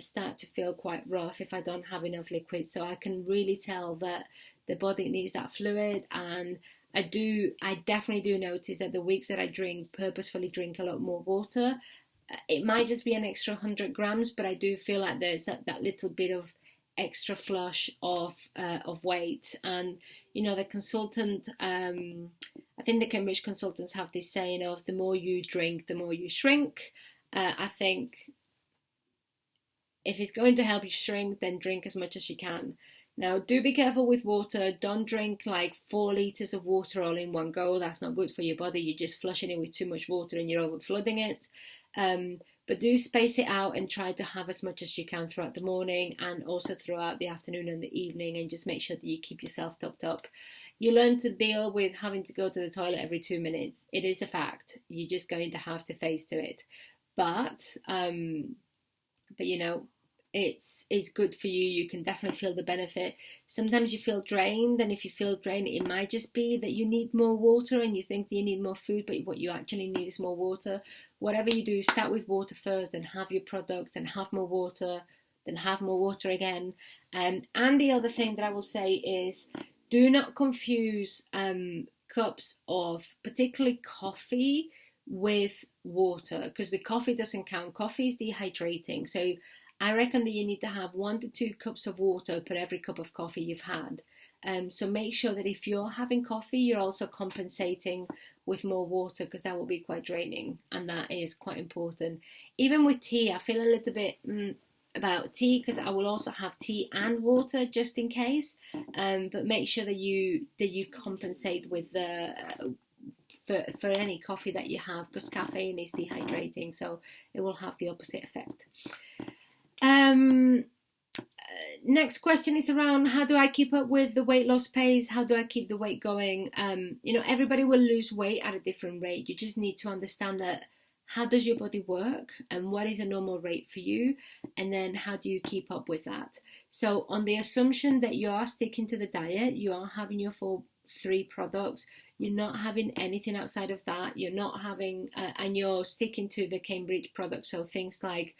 start to feel quite rough if I don't have enough liquid. So I can really tell that the body needs that fluid. And I definitely do notice that the weeks that I purposefully drink a lot more water, it might just be an extra 100 grams, but I do feel like there's that little bit of extra flush of weight. And the consultant, I think the Cambridge consultants have this saying of the more you drink, the more you shrink. I think if it's going to help you shrink, then drink as much as you can. Now, do be careful with water. Don't drink like 4 liters of water all in one go. That's not good for your body. You're just flushing it with too much water and you're over flooding it. But do space it out and try to have as much as you can throughout the morning and also throughout the afternoon and the evening, and just make sure that you keep yourself topped up. You learn to deal with having to go to the toilet every 2 minutes. It is a fact. You're just going to have to face to it. But it's good for you. You can definitely feel the benefit. Sometimes you feel drained, and if you feel drained, it might just be that you need more water and you think that you need more food, but what you actually need is more water. Whatever you do, start with water first, then have your products, then have more water, then have more water again. And the other thing that I will say is, do not confuse cups of particularly coffee with water, because the coffee doesn't count. Coffee is dehydrating. So I reckon that you need to have 1 to 2 cups of water per every cup of coffee you've had. So make sure that if you're having coffee, you're also compensating with more water, because that will be quite draining, and that is quite important. Even with tea, I feel a little bit about tea, because I will also have tea and water just in case. But make sure that you compensate with for any coffee that you have, because caffeine is dehydrating, so it will have the opposite effect. Next question is around, how do I keep up with the weight loss pace? How do I keep the weight going? Everybody will lose weight at a different rate. You just need to understand that, how does your body work and what is a normal rate for you, and then how do you keep up with that? So on the assumption that you are sticking to the diet, you are having your full 3 products, you're not having anything outside of that, you're not having and you're sticking to the Cambridge products, so things like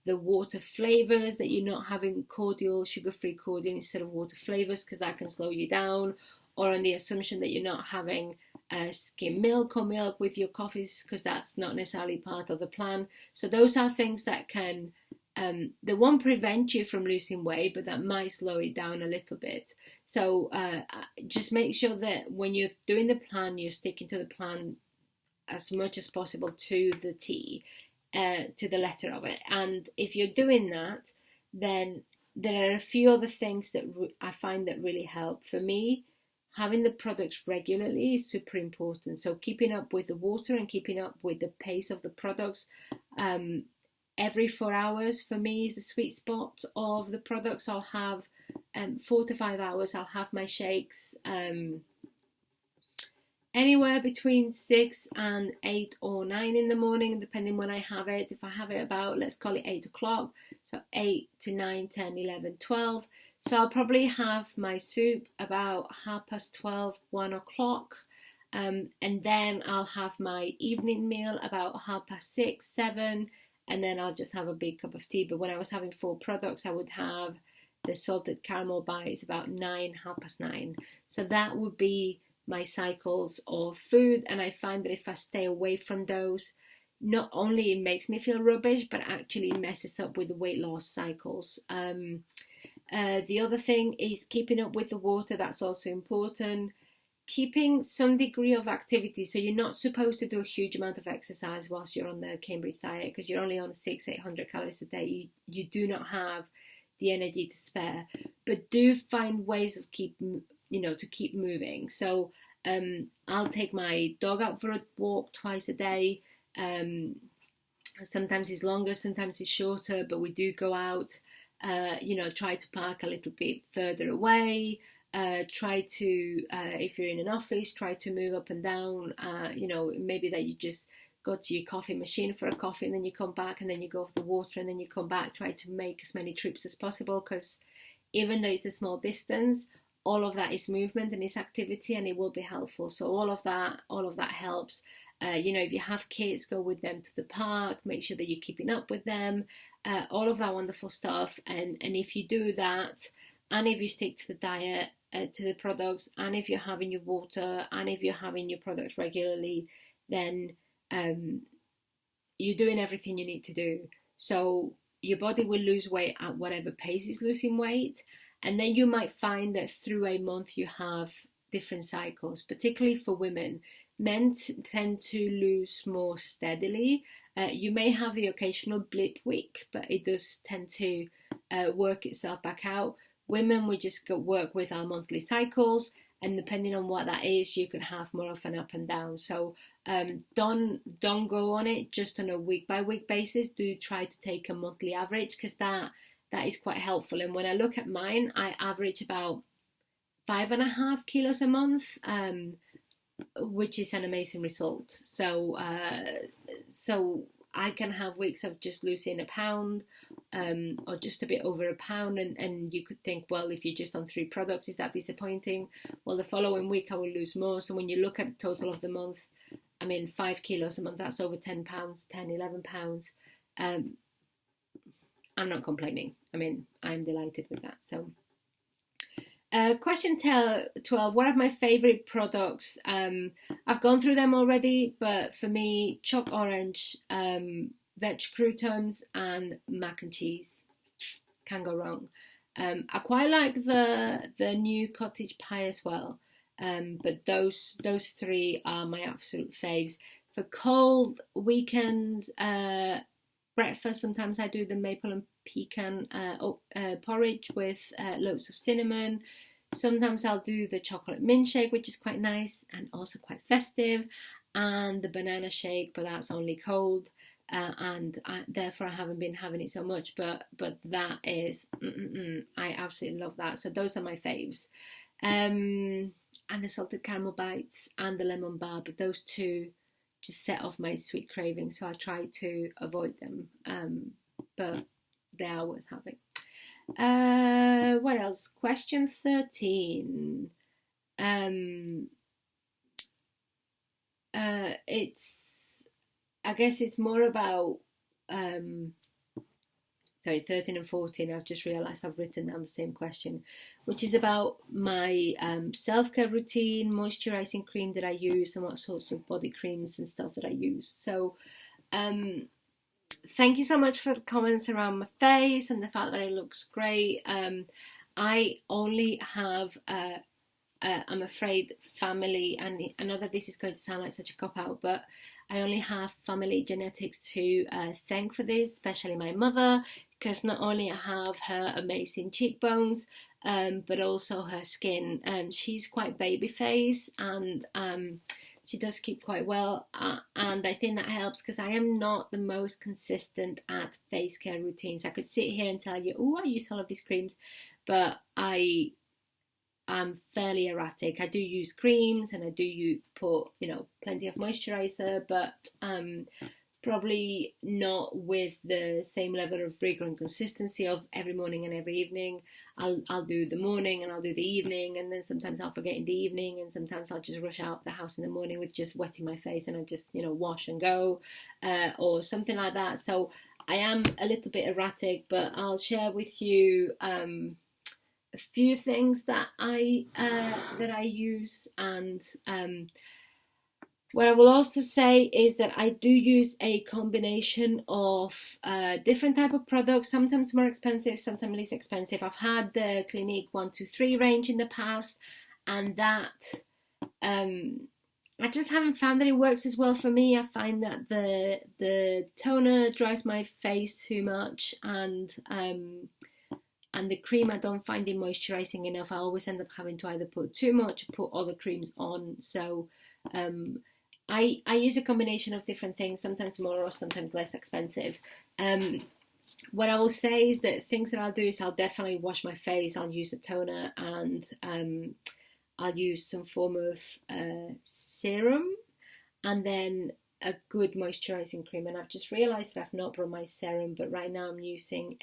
the water flavors, that you're not having cordial, sugar-free cordial instead of water flavors, because that can slow you down, or on the assumption that you're not having skim milk or milk with your coffees, because that's not necessarily part of the plan. So those are things that can They won't prevent you from losing weight, but that might slow it down a little bit. So just make sure that when you're doing the plan, you're sticking to the plan as much as possible to the T, to the letter of it. And if you're doing that, then there are a few other things that I find that really help. For me, having the products regularly is super important. So keeping up with the water and keeping up with the pace of the products. Every 4 hours for me is the sweet spot of the products. I'll have 4 to 5 hours. I'll have my shakes anywhere between 6 and 8 or 9 in the morning, depending when I have it. If I have it about, let's call it 8 o'clock, so 8 to 9, 10, 11, 12. So I'll probably have my soup about 12:30, 1 o'clock. And then I'll have my evening meal about 6:30, 7, and then I'll just have a big cup of tea. But when I was having 4 products, I would have the salted caramel bites about 9, 9:30. So that would be my cycles of food. And I find that if I stay away from those, not only it makes me feel rubbish, but actually messes up with the weight loss cycles. The other thing is keeping up with the water. That's also important. Keeping some degree of activity. So you're not supposed to do a huge amount of exercise whilst you're on the Cambridge diet, because you're only on 600-800 calories a day. You do not have the energy to spare, but do find ways of keep moving. So I'll take my dog out for a walk twice a day. Sometimes it's longer, sometimes it's shorter, but we do go out. Try to park a little bit further away. Try to, if you're in an office, try to move up and down. Maybe that you just go to your coffee machine for a coffee and then you come back, and then you go for the water and then you come back. Try to make as many trips as possible, because even though it's a small distance, all of that is movement and is activity, and it will be helpful. So all of that helps. If you have kids, go with them to the park, make sure that you're keeping up with them, all of that wonderful stuff. And if you do that, and if you stick to the diet, to the products, and if you're having your water, and if you're having your products regularly, then you're doing everything you need to do. So your body will lose weight at whatever pace it's losing weight. And then you might find that through a month you have different cycles, particularly for women. Men tend to lose more steadily. You may have the occasional blip week, but it does tend to work itself back out. Women, we just work with our monthly cycles, and depending on what that is, you can have more of an up and down. So don't go on it just on a week by week basis. Do try to take a monthly average, because that is quite helpful. And when I look at mine, I average about 5.5 kilos a month, which is an amazing result. So I can have weeks of just losing a pound, or just a bit over a pound, and you could think, well, if you're just on 3 products, is that disappointing? Well, the following week I will lose more. So when you look at the total of the month, 5 kilos a month, that's over 10 pounds, 10, 11 pounds. I'm not complaining. I'm delighted with that. So question 12, what are my favorite products? I've gone through them already, but for me, choc orange, veg croutons, and mac and cheese. Can't go wrong. I quite like the new cottage pie as well, but those 3 are my absolute faves. For cold weekends, breakfast, sometimes I do the maple and pecan porridge with loads of cinnamon. Sometimes I'll do the chocolate mint shake, which is quite nice and also quite festive, and the banana shake, but that's only cold, therefore I haven't been having it so much, but that is I absolutely love that. So those are my faves, and the salted caramel bites and the lemon bar, but those 2 just set off my sweet cravings, so I try to avoid them, but they are worth having. What else? Question 13. I guess it's more about 13 and 14, I've just realised I've written down the same question, which is about my self-care routine, moisturising cream that I use, and what sorts of body creams and stuff that I use. So thank you so much for the comments around my face and the fact that it looks great. I only have, I'm afraid, family, and I know that this is going to sound like such a cop-out, but I only have family genetics to thank for this, especially my mother, because not only I have her amazing cheekbones, but also her skin. She's quite baby face, and she does keep quite well, and I think that helps because I am not the most consistent at face care routines. I could sit here and tell you, oh, I use all of these creams, but I'm fairly erratic. I do use creams and I do put, plenty of moisturizer, but probably not with the same level of rigor and consistency of every morning and every evening. I'll do the morning and I'll do the evening, and then sometimes I'll forget in the evening, and sometimes I'll just rush out the house in the morning with just wetting my face and I just wash and go, or something like that. So I am a little bit erratic, but I'll share with you a few things that I use, and what I will also say is that I do use a combination of different type of products, sometimes more expensive, sometimes less expensive. I've had the Clinique 123 range in the past, and that I just haven't found that it works as well for me. I find that the toner dries my face too much, and the cream I don't find it moisturizing enough. I always end up having to either put too much or put other creams on. So I use a combination of different things, sometimes more or sometimes less expensive. What I will say is that things that I'll do is I'll definitely wash my face. I'll use a toner, and I'll use some form of serum, and then a good moisturizing cream. And I've just realized that I've not brought my serum, but right now I'm using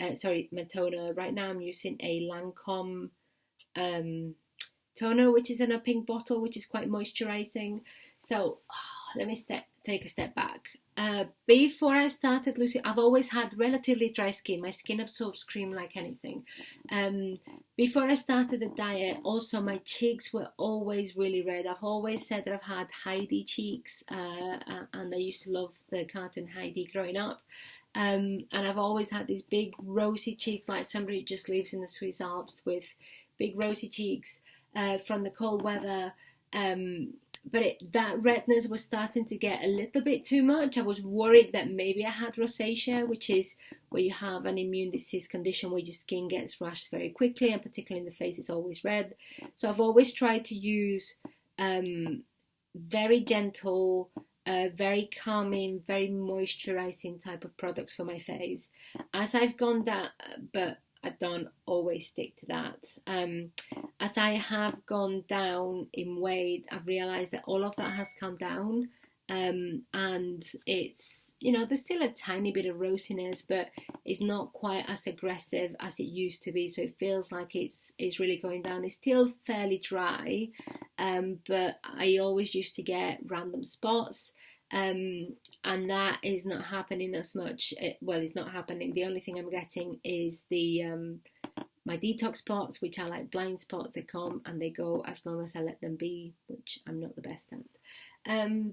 my toner. Right now I'm using a Lancome toner, which is in a pink bottle, which is quite moisturizing. So let me take a step back. Before I started Lucy, I've always had relatively dry skin. My skin absorbs cream like anything. Before I started the diet, also my cheeks were always really red. I've always said that I've had Heidi cheeks, and I used to love the cartoon Heidi growing up. And I've always had these big rosy cheeks, like somebody who just lives in the Swiss Alps with big rosy cheeks from the cold weather. But that redness was starting to get a little bit too much. I was worried that maybe I had rosacea, which is where you have an immune disease condition where your skin gets rashed very quickly, and particularly in the face it's always red. So I've always tried to use very gentle, very calming, very moisturizing type of products for my face. As I've gone down, but I don't always stick to that. As I have gone down in weight, I've realized that all of that has come down. And it's, there's still a tiny bit of rosiness, but it's not quite as aggressive as it used to be. So it feels like it's really going down. It's still fairly dry, but I always used to get random spots. And that is not happening as much. It's not happening. The only thing I'm getting is my detox spots, which are like blind spots. They come and they go as long as I let them be, which I'm not the best at.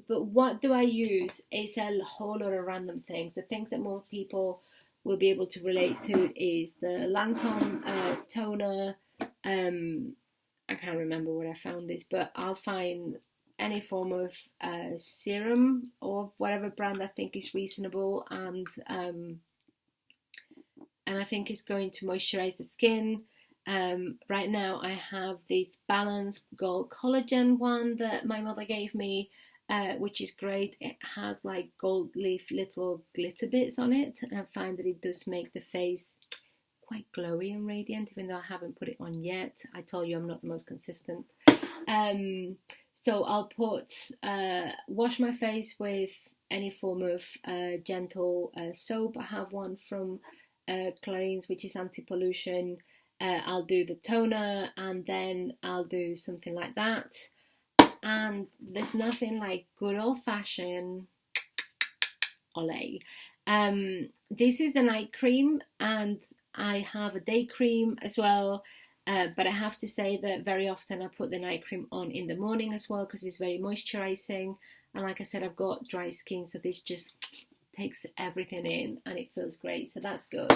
But what do I use? It's a whole lot of random things. The things that more people will be able to relate to is the Lancome toner. I can't remember where I found this, but I'll find any form of serum of whatever brand I think is reasonable, and I think it's going to moisturize the skin. Right now I have this Balance Gold Collagen one that my mother gave me, which is great. It has like gold leaf little glitter bits on it, and I find that it does make the face quite glowy and radiant, even though I haven't put it on yet. I told you I'm not the most consistent. So I'll wash my face with any form of gentle soap. I have one from Clarins, which is anti-pollution. I'll do the toner, and then I'll do something like that. And there's nothing like good old-fashioned Olay. This is the night cream, and I have a day cream as well. But I have to say that very often I put the night cream on in the morning as well, because it's very moisturizing. And like I said, I've got dry skin, so this just takes everything in and it feels great, so that's good.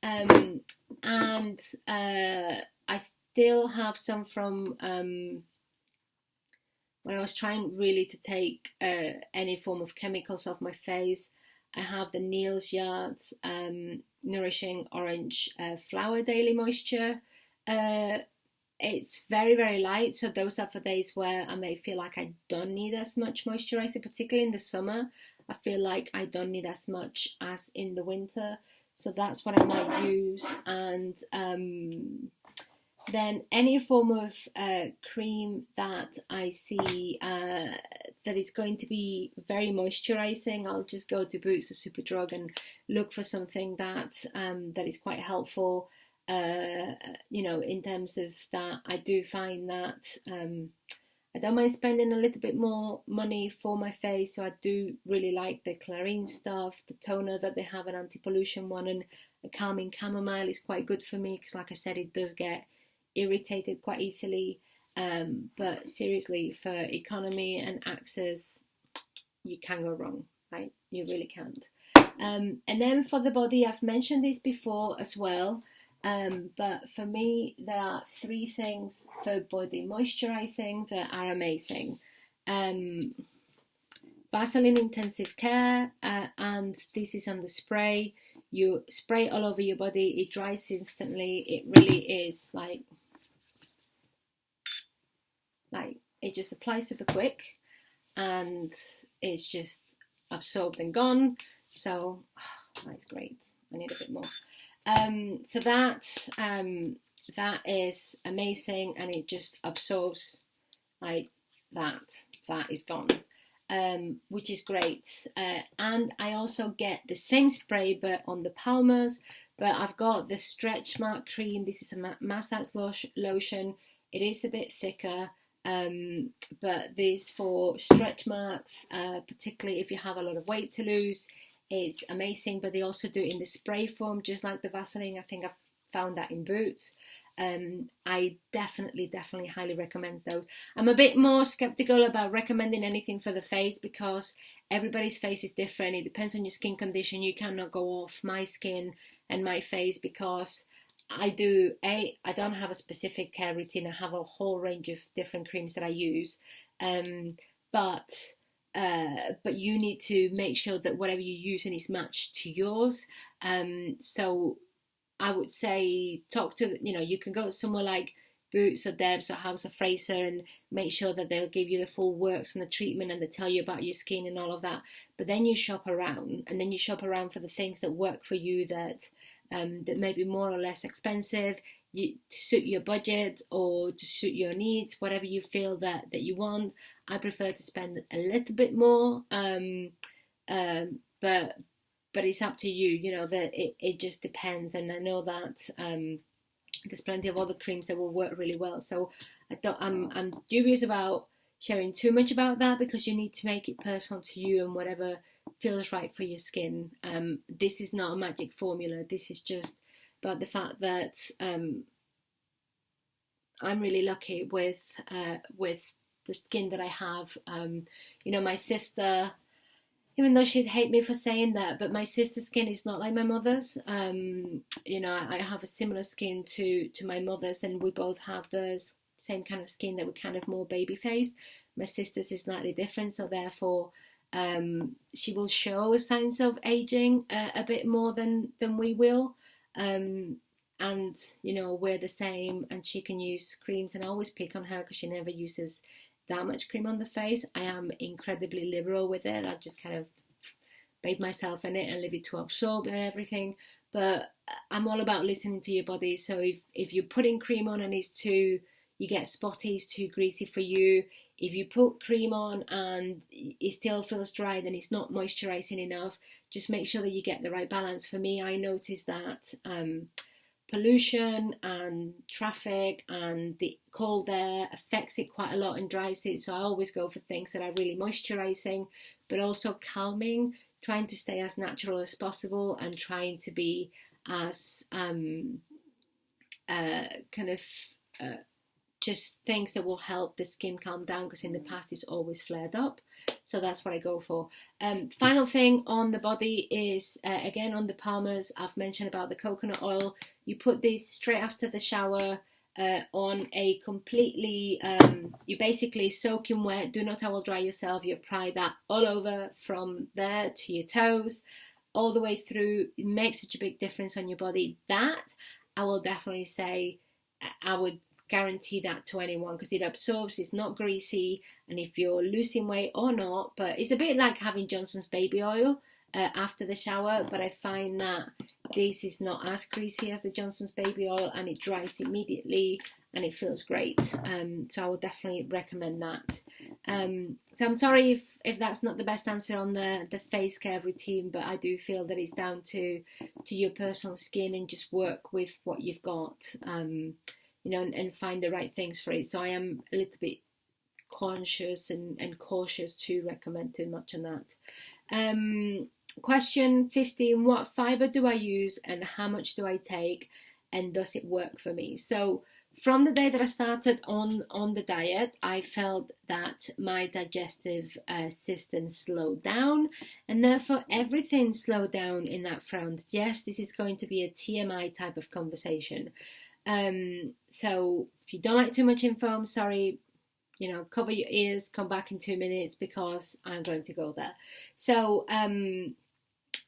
And I still have some from when I was trying really to take any form of chemicals off my face. I have the Neil's Yards Nourishing Orange Flower Daily Moisture. It's very, very light, so those are for days where I may feel like I don't need as much moisturizer, particularly in the summer. I feel like I don't need as much as in the winter, so that's what I might use. And then any form of cream that I see that is going to be very moisturizing, I'll just go to Boots or Superdrug and look for something that that is quite helpful. In terms of that, I do find that I don't mind spending a little bit more money for my face, so I do really like the Calorie stuff, the toner that they have, an anti-pollution one, and a calming chamomile is quite good for me because, like I said, it does get irritated quite easily. But seriously, for economy and access, you can't go wrong, right? You really can't. And then for the body, I've mentioned this before as well. But for me, there are 3 things for body moisturizing that are amazing. Vaseline Intensive Care, and this is on the spray. You spray all over your body, it dries instantly. It really is like it just applies super quick and it's just absorbed and gone. So that's great. I need a bit more. So that is amazing, and it just absorbs like that. That is gone, which is great. And I also get the same spray but on the palmers. But I've got the Stretch Mark cream. This is a massage lotion. It is a bit thicker, but this for stretch marks, particularly if you have a lot of weight to lose. It's amazing, but they also do it in the spray form, just like the Vaseline. I think I've found that in Boots. I definitely highly recommend those. I'm a bit more skeptical about recommending anything for the face because everybody's face is different. It depends on your skin condition. You cannot go off my skin and my face because I don't have a specific care routine. I have a whole range of different creams that I use, but you need to make sure that whatever you're using is matched to yours. So I would say you can go somewhere like Boots or Debs or House of Fraser and make sure that they'll give you the full works and the treatment and they tell you about your skin and all of that. But then you shop around, and then you shop around for the things that work for you, that may be more or less expensive, to suit your budget or to suit your needs, whatever you feel that you want. I prefer to spend a little bit more, but it's up to you. That it just depends. And I know that there's plenty of other creams that will work really well. So I'm dubious about sharing too much about that because you need to make it personal to you and whatever feels right for your skin. This is not a magic formula. This is just about the fact that I'm really lucky with the skin that I have. My sister, even though she'd hate me for saying that, but my sister's skin is not like my mother's. I have a similar skin to my mother's, and we both have the same kind of skin that we're kind of more baby faced. My sister's is slightly different, so therefore she will show signs of aging a bit more than we will. And we're the same, and she can use creams, and I always pick on her because she never uses that much cream on the face. I am incredibly liberal with it. I just kind of bathe myself in it and leave it to absorb and everything. But I'm all about listening to your body. So if you're putting cream on and you get spotty, it's too greasy for you. If you put cream on and it still feels dry, then it's not moisturizing enough. Just make sure that you get the right balance. For me, I noticed that pollution and traffic and the cold air affects it quite a lot and dries it. So I always go for things that are really moisturizing, but also calming, trying to stay as natural as possible and trying to be just things that will help the skin calm down, because in the past it's always flared up. So that's what I go for. Final thing on the body is, again, on the palmers, I've mentioned about the coconut oil. You put this straight after the shower on a completely, you basically soak in wet, do not towel dry yourself. You apply that all over from there to your toes, all the way through. It makes such a big difference on your body. That I will definitely say, I would guarantee that to anyone, because it absorbs, it's not greasy, and if you're losing weight or not, but it's a bit like having Johnson's baby oil after the shower, but I find that this is not as greasy as the Johnson's baby oil, and it dries immediately and it feels great. So I would definitely recommend that. So I'm sorry if that's not the best answer on the face care routine, but I do feel that it's down to your personal skin, and just work with what you've got, and find the right things for it. So I am a little bit conscious and cautious to recommend too much on that. Question 15, what fiber do I use and how much do I take, and does it work for me? So from the day that I started on the diet, I felt that my digestive system slowed down, and therefore everything slowed down in that front. Yes, this is going to be a TMI type of conversation. So if you don't like too much info, I'm sorry, cover your ears, come back in 2 minutes, because I'm going to go there. So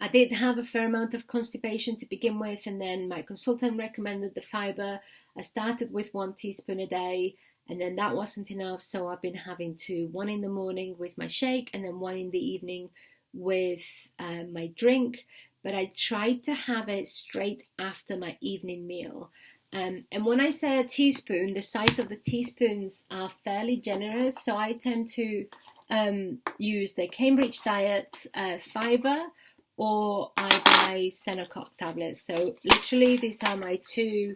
I did have a fair amount of constipation to begin with, and then my consultant recommended the fiber. I started with 1 teaspoon a day, and then that wasn't enough, so I've been having 1 in the morning with my shake, and then 1 in the evening with my drink. But I tried to have it straight after my evening meal. And when I say a teaspoon, the size of the teaspoons are fairly generous, so I tend to use the Cambridge Diet fiber, or I buy Senocock tablets. So literally these are my 2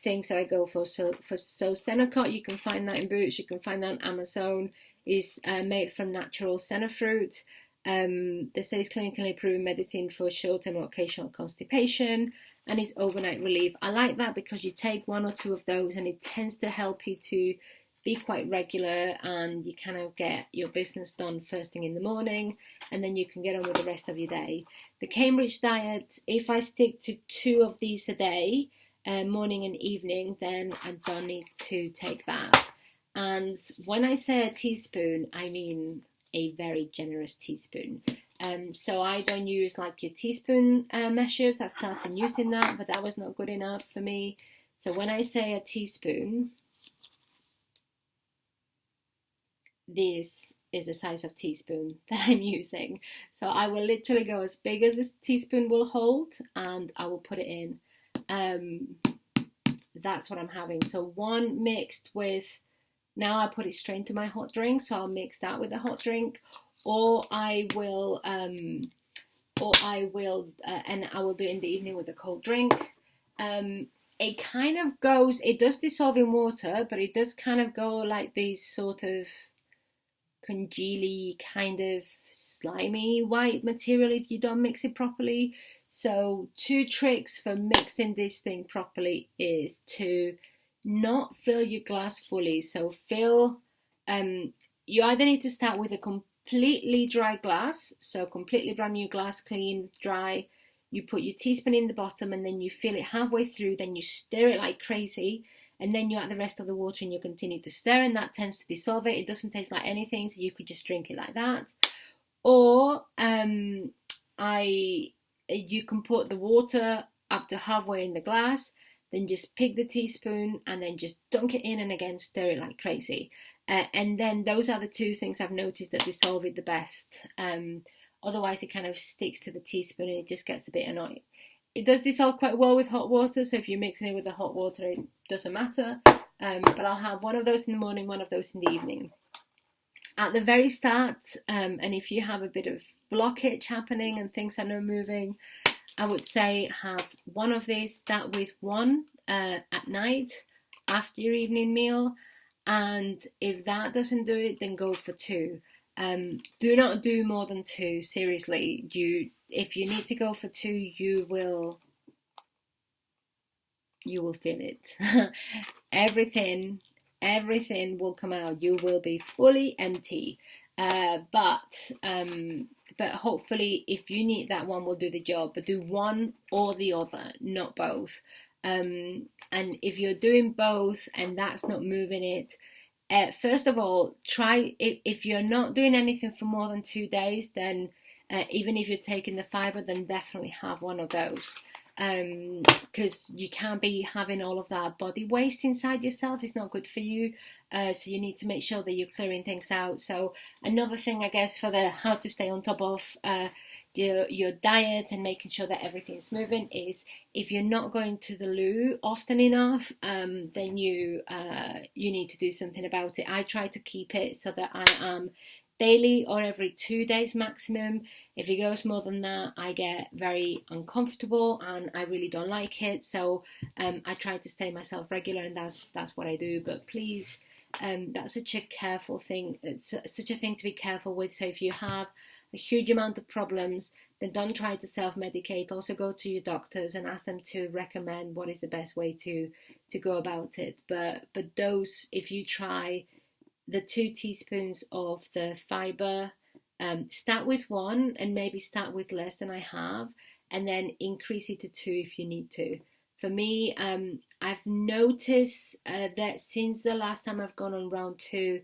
things that I go for. So Senocock, you can find that in Boots, you can find that on Amazon, is made from natural senna fruit. They say it's clinically proven medicine for short-term or occasional constipation, and it's overnight relief. I like that because you take 1 or 2 of those, and it tends to help you to be quite regular, and you kind of get your business done first thing in the morning, and then you can get on with the rest of your day. The Cambridge Diet, if I stick to 2 of these a day, morning and evening, then I don't need to take that. And when I say a teaspoon, I mean a very generous teaspoon. So I don't use like your teaspoon measures. I started using that, but that was not good enough for me. So when I say a teaspoon, this is the size of teaspoon that I'm using. So I will literally go as big as this teaspoon will hold, and I will put it in. That's what I'm having. So 1 mixed with, now I put it straight into my hot drink, so I'll mix that with the hot drink, or I will and I will do it in the evening with a cold drink. It kind of goes, it does dissolve in water, but it does kind of go like these sort of congealy, kind of slimy white material if you don't mix it properly. So 2 tricks for mixing this thing properly is to not fill your glass fully. So you either need to start with a completely dry glass, so completely brand new glass, clean, dry. You put your teaspoon in the bottom, and then you fill it halfway through, then you stir it like crazy, and then you add the rest of the water and you continue to stir, and that tends to dissolve it. It doesn't taste like anything, so you could just drink it like that. Or you can put the water up to halfway in the glass, then just pick the teaspoon and then just dunk it in, and again stir it like crazy. And then those are the 2 things I've noticed that dissolve it the best. Otherwise it kind of sticks to the teaspoon and it just gets a bit annoying. It does dissolve quite well with hot water, so if you're mixing it with the hot water, it doesn't matter. But I'll have 1 of those in the morning, 1 of those in the evening. At the very start, and if you have a bit of blockage happening and things are not moving, I would say have 1 of these, start with 1 at night after your evening meal, and if that doesn't do it, then go for 2. Do not do more than 2, seriously. If you need to go for 2, you will feel it. Everything everything will come out. You will be fully empty. But hopefully, if you need that one, will do the job. But do one or the other, not both. And if you're doing both and that's not moving it, first of all, try, if you're not doing anything for more than 2 days, then even if you're taking the fiber, then definitely have one of those. Because you can't be having all of that body waste inside yourself. It's not good for you. So you need to make sure that you're clearing things out. So another thing, I guess, for the how to stay on top of your diet and making sure that everything's moving is, if you're not going to the loo often enough, then you need to do something about it. I try to keep it so that I am daily or every 2 days maximum. If it goes more than that, I get very uncomfortable and I really don't like it. So I try to stay myself regular, and that's what I do. But please, that's such a careful thing. It's such a thing to be careful with. So if you have a huge amount of problems, then don't try to self-medicate. Also go to your doctors and ask them to recommend what is the best way to go about it. But those, if you try the 2 teaspoons of the fiber, start with 1 and maybe start with less than I have, and then increase it to 2 if you need to. For me, I've noticed that since the last time I've gone on round 2,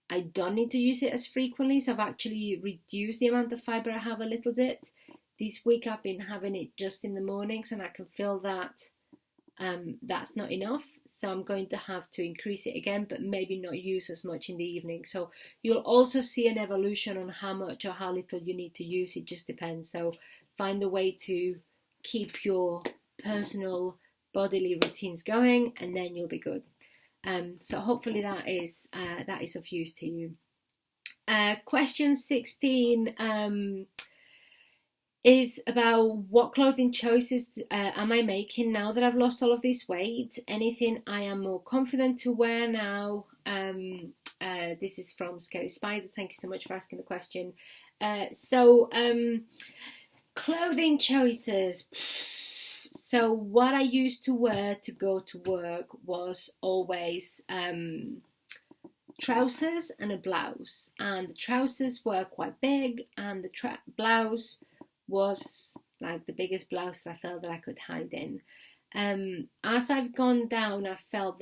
I don't need to use it as frequently, so I've actually reduced the amount of fiber I have a little bit. This week I've been having it just in the mornings, and I can feel that that's not enough, so I'm going to have to increase it again, but maybe not use as much in the evening. So you'll also see an evolution on how much or how little you need to use. It just depends. So find a way to keep your personal bodily routines going, and then you'll be good. So hopefully that is of use to you. Question 16 is about what clothing choices am I making now that I've lost all of this weight? Anything I am more confident to wear now? This is from Scary Spider. Thank you so much for asking the question. Clothing choices. So what I used to wear to go to work was always trousers and a blouse. And the trousers were quite big, and the blouse was like the biggest blouse that I felt that I could hide in. As I've gone down, I felt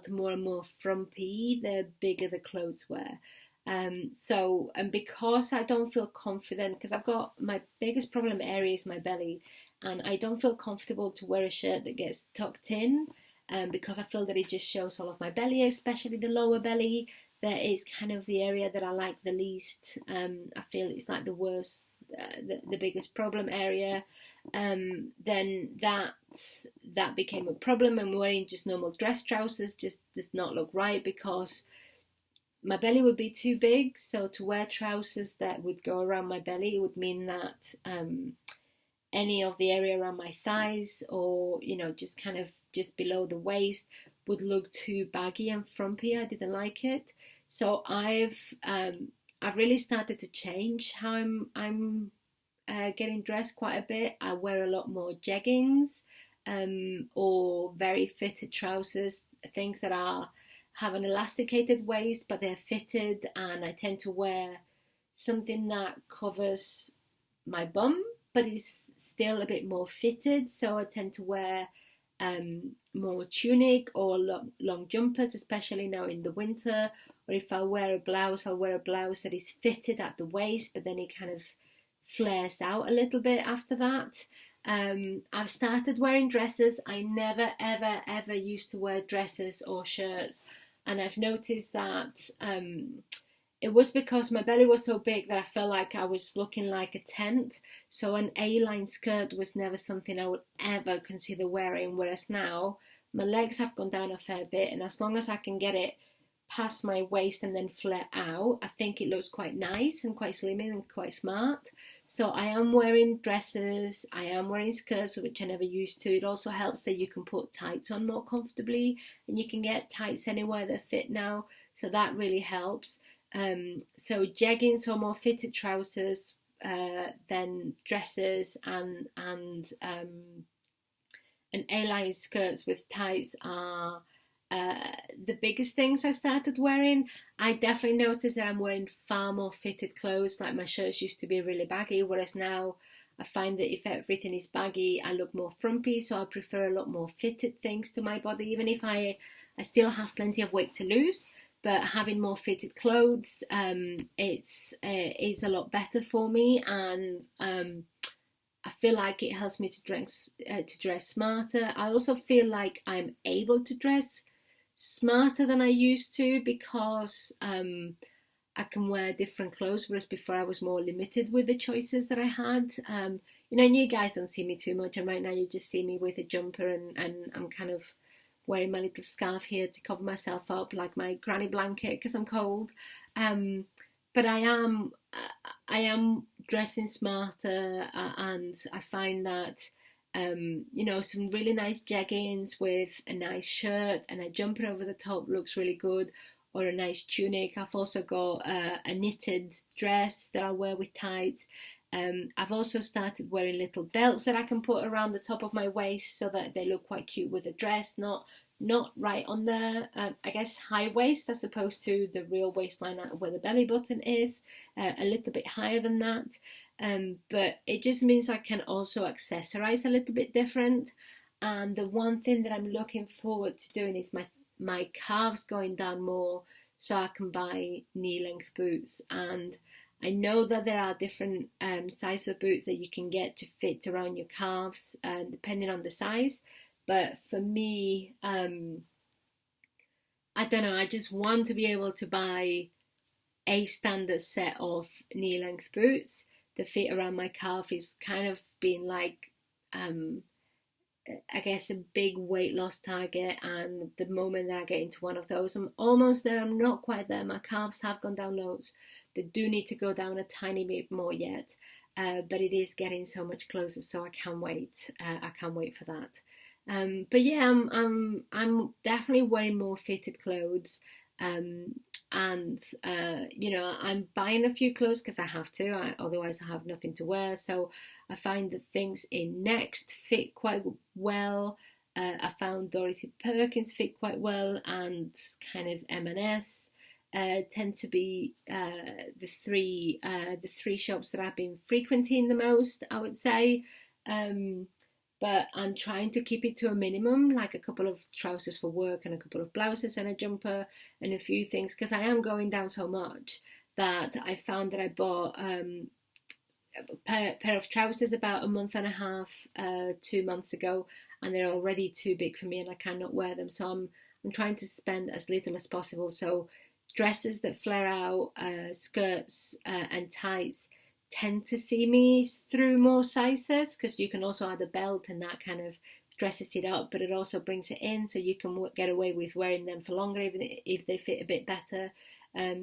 more and more frumpy the bigger the clothes were. And because I don't feel confident, because I've got, my biggest problem area is my belly, and I don't feel comfortable to wear a shirt that gets tucked in, because I feel that it just shows all of my belly, especially the lower belly. That is kind of the area that I like the least. I feel it's like the worst, the biggest problem area. Then that became a problem, and wearing just normal dress trousers just does not look right, because my belly would be too big. So to wear trousers that would go around my belly would mean that any of the area around my thighs, or just kind of just below the waist, would look too baggy and frumpy. I didn't like it. So I've really started to change how I'm getting dressed quite a bit. I wear a lot more jeggings, or very fitted trousers, things that have an elasticated waist but they're fitted, and I tend to wear something that covers my bum but is still a bit more fitted. So I tend to wear more tunic or long jumpers, especially now in the winter. Or if I wear a blouse, I'll wear a blouse that is fitted at the waist, but then it kind of flares out a little bit after that. I've started wearing dresses. I never ever used to wear dresses or shirts, and I've noticed that it was because my belly was so big that I felt like I was looking like a tent. So an A-line skirt was never something I would ever consider wearing, whereas now my legs have gone down a fair bit, and as long as I can get it past my waist and then flare out, I think it looks quite nice and quite slimming and quite smart. So I am wearing dresses, I am wearing skirts, which I never used to. It also helps that you can put tights on more comfortably, and you can get tights anywhere that fit now, so that really helps. So jeggings or more fitted trousers, then dresses and A-line skirts with tights are the biggest things I started wearing. I definitely noticed that I'm wearing far more fitted clothes. Like my shirts used to be really baggy, whereas now I find that if everything is baggy, I look more frumpy. So I prefer a lot more fitted things to my body, even if I still have plenty of weight to lose. But having more fitted clothes, it's is a lot better for me, and I feel like it helps me to dress smarter. I also feel like I'm able to dress smarter than I used to, because I can wear different clothes, whereas before I was more limited with the choices that I had. And you guys don't see me too much, and right now you just see me with a jumper, and I'm kind of wearing my little scarf here to cover myself up, like my granny blanket, because I'm cold. But I am dressing smarter, and I find that some really nice jeggings with a nice shirt and a jumper over the top looks really good, or a nice tunic. I've also got a knitted dress that I wear with tights. I've also started wearing little belts that I can put around the top of my waist so that they look quite cute with a dress, not right on the I guess high waist, as opposed to the real waistline where the belly button is, a little bit higher than that. But it just means I can also accessorize a little bit different. And the one thing that I'm looking forward to doing is my calves going down more, so I can buy knee length boots. And I know that there are different sizes of boots that you can get to fit around your calves, depending on the size. But for me, I don't know, I just want to be able to buy a standard set of knee length boots. The fit around my calf is kind of been like, I guess, a big weight loss target, and the moment that I get into one of those, I'm almost there. I'm not quite there. My calves have gone down loads. They do need to go down a tiny bit more yet, but it is getting so much closer. So I can't wait. I can't wait for that. But yeah, I'm definitely wearing more fitted clothes. And I'm buying a few clothes because I have to, otherwise I have nothing to wear. So I find that things in Next fit quite well. I found Dorothy Perkins fit quite well, and kind of M&S tend to be the three shops that I've been frequenting the most, I would say. But I'm trying to keep it to a minimum, like a couple of trousers for work and a couple of blouses and a jumper and a few things, because I am going down so much that I found that I bought a pair of trousers about a month and a half, 2 months ago, and they're already too big for me and I cannot wear them. So I'm trying to spend as little as possible. So dresses that flare out, skirts and tights tend to see me through more sizes, because you can also add a belt and that kind of dresses it up, but it also brings it in, so you can get away with wearing them for longer even if they fit a bit better.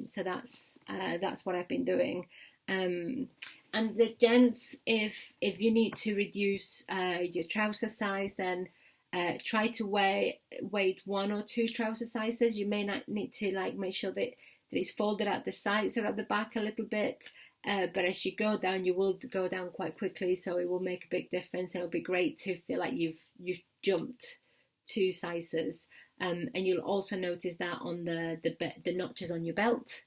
So that's what I've been doing. And the gents, if you need to reduce your trouser size, then try to wait 1 or 2 trouser sizes. You may not need to make sure that it's folded at the sides or at the back a little bit. But as you go down, you will go down quite quickly, so it will make a big difference. It'll be great to feel like you've jumped 2 sizes, and you'll also notice that on the notches on your belt.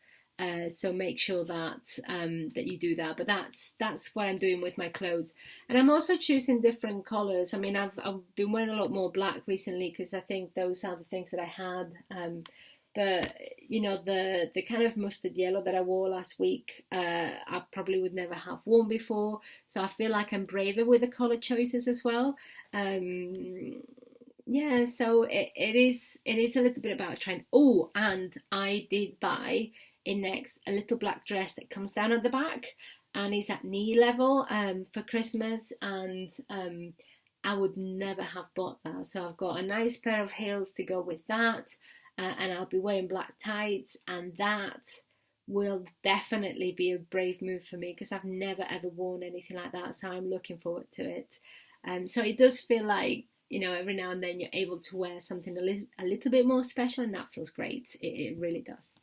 So make sure that that you do that. But that's what I'm doing with my clothes, and I'm also choosing different colours. I mean, I've been wearing a lot more black recently because I think those are the things that I had. But the kind of mustard yellow that I wore last week, I probably would never have worn before. So I feel like I'm braver with the colour choices as well. Yeah, so it is a little bit about trying. Oh, and I did buy in Next a little black dress that comes down at the back and is at knee level for Christmas, and I would never have bought that. So I've got a nice pair of heels to go with that. And I'll be wearing black tights, and that will definitely be a brave move for me because I've never ever worn anything like that, so I'm looking forward to it. So it does feel like, every now and then you're able to wear something a little bit more special, and that feels great. It really does.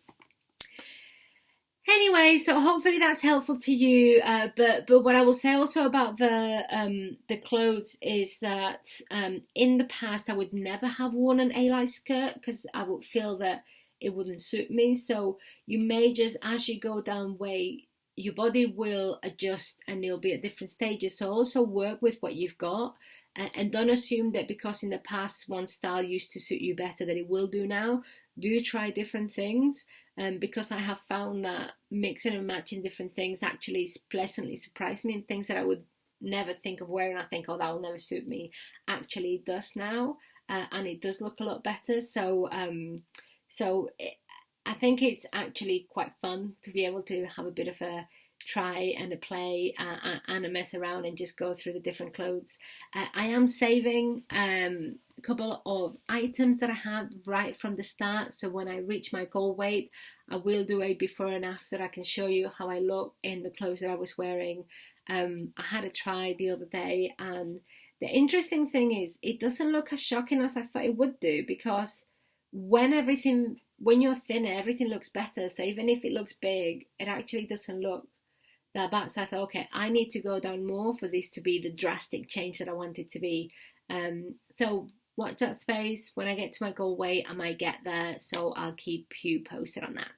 Anyway, anyway, so hopefully that's helpful to you. But what I will say also about the clothes is that in the past I would never have worn an A-line skirt because I would feel that it wouldn't suit me. So you may just, as you go down weight, your body will adjust and it'll be at different stages. So also work with what you've got, and don't assume that because in the past one style used to suit you better that it will do now. Do try different things, because I have found that mixing and matching different things actually pleasantly surprised me, and things that I would never think of wearing. I think, oh, that will never suit me. Actually, it does now, and it does look a lot better. So I think it's actually quite fun to be able to have a bit of a try and a play, and a mess around and just go through the different clothes. I am saving a couple of items that I had right from the start, so when I reach my goal weight I will do a before and after. I can show you how I look in the clothes that I was wearing. I had a try the other day, and the interesting thing is it doesn't look as shocking as I thought it would do, because when you're thinner everything looks better. So even if it looks big, it actually doesn't look that bad. So I thought, okay, I need to go down more for this to be the drastic change that I want it to be. So watch that space. When I get to my goal weight, I might get there. So I'll keep you posted on that.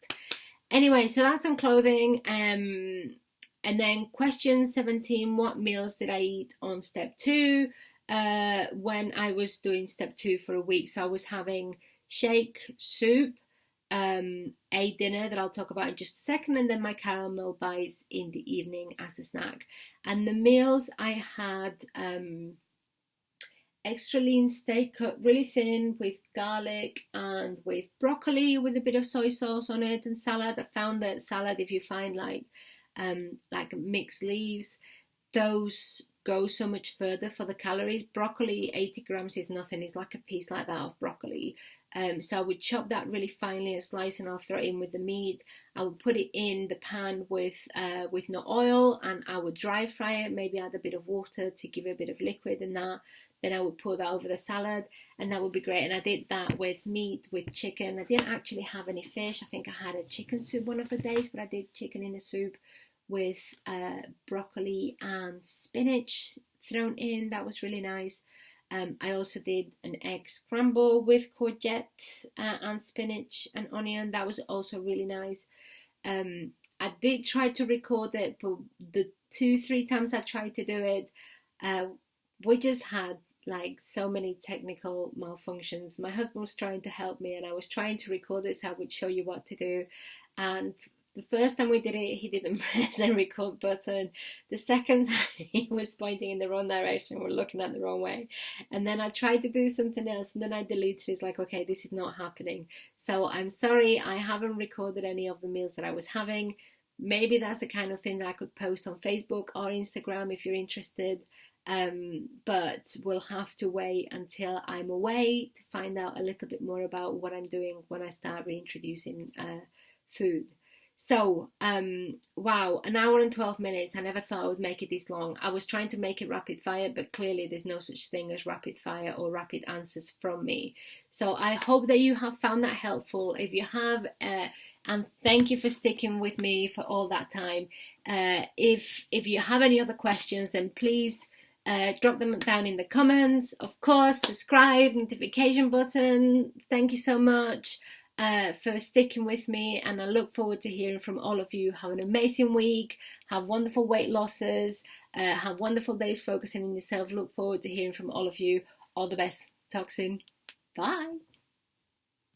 Anyway, so that's on clothing. And then question 17, what meals did I eat on step 2? When I was doing step 2 for a week. So I was having shake, soup, a dinner that I'll talk about in just a second, and then my caramel bites in the evening as a snack. And the meals I had, extra lean steak cut really thin with garlic and with broccoli with a bit of soy sauce on it, and salad. I found that salad, if you find like mixed leaves, those go so much further for the calories. Broccoli, 80 grams is nothing. It's like a piece like that of broccoli. So I would chop that really finely and slice, and I'll throw it in with the meat. I would put it in the pan with no oil, and I would dry fry it, maybe add a bit of water to give it a bit of liquid and that. Then I would pour that over the salad, and that would be great. And I did that with meat, with chicken. I didn't actually have any fish. I think I had a chicken soup one of the days, but I did chicken in a soup with broccoli and spinach thrown in. That was really nice. I also did an egg scramble with courgette and spinach and onion. That was also really nice. I did try to record it, but the 2-3 times I tried to do it, we just had like so many technical malfunctions. My husband was trying to help me, and I was trying to record it so I would show you what to do. And the first time we did it, he didn't press the record button. The second time, he was pointing in the wrong direction. We're looking at the wrong way. And then I tried to do something else, and then I deleted it. It's like, okay, this is not happening. So I'm sorry, I haven't recorded any of the meals that I was having. Maybe that's the kind of thing that I could post on Facebook or Instagram if you're interested. But we'll have to wait until I'm away to find out a little bit more about what I'm doing when I start reintroducing food. So, wow, 1 hour and 12 minutes. I never thought I would make it this long. I was trying to make it rapid fire, but clearly there's no such thing as rapid fire or rapid answers from me. So I hope that you have found that helpful. If you have, and thank you for sticking with me for all that time. If you have any other questions, then please drop them down in the comments. Of course, subscribe, notification button. Thank you so much for sticking with me, and I look forward to hearing from all of you. Have an amazing week, have wonderful weight losses, have wonderful days focusing on yourself. Look forward to hearing from all of you. All the best. Talk soon. Bye.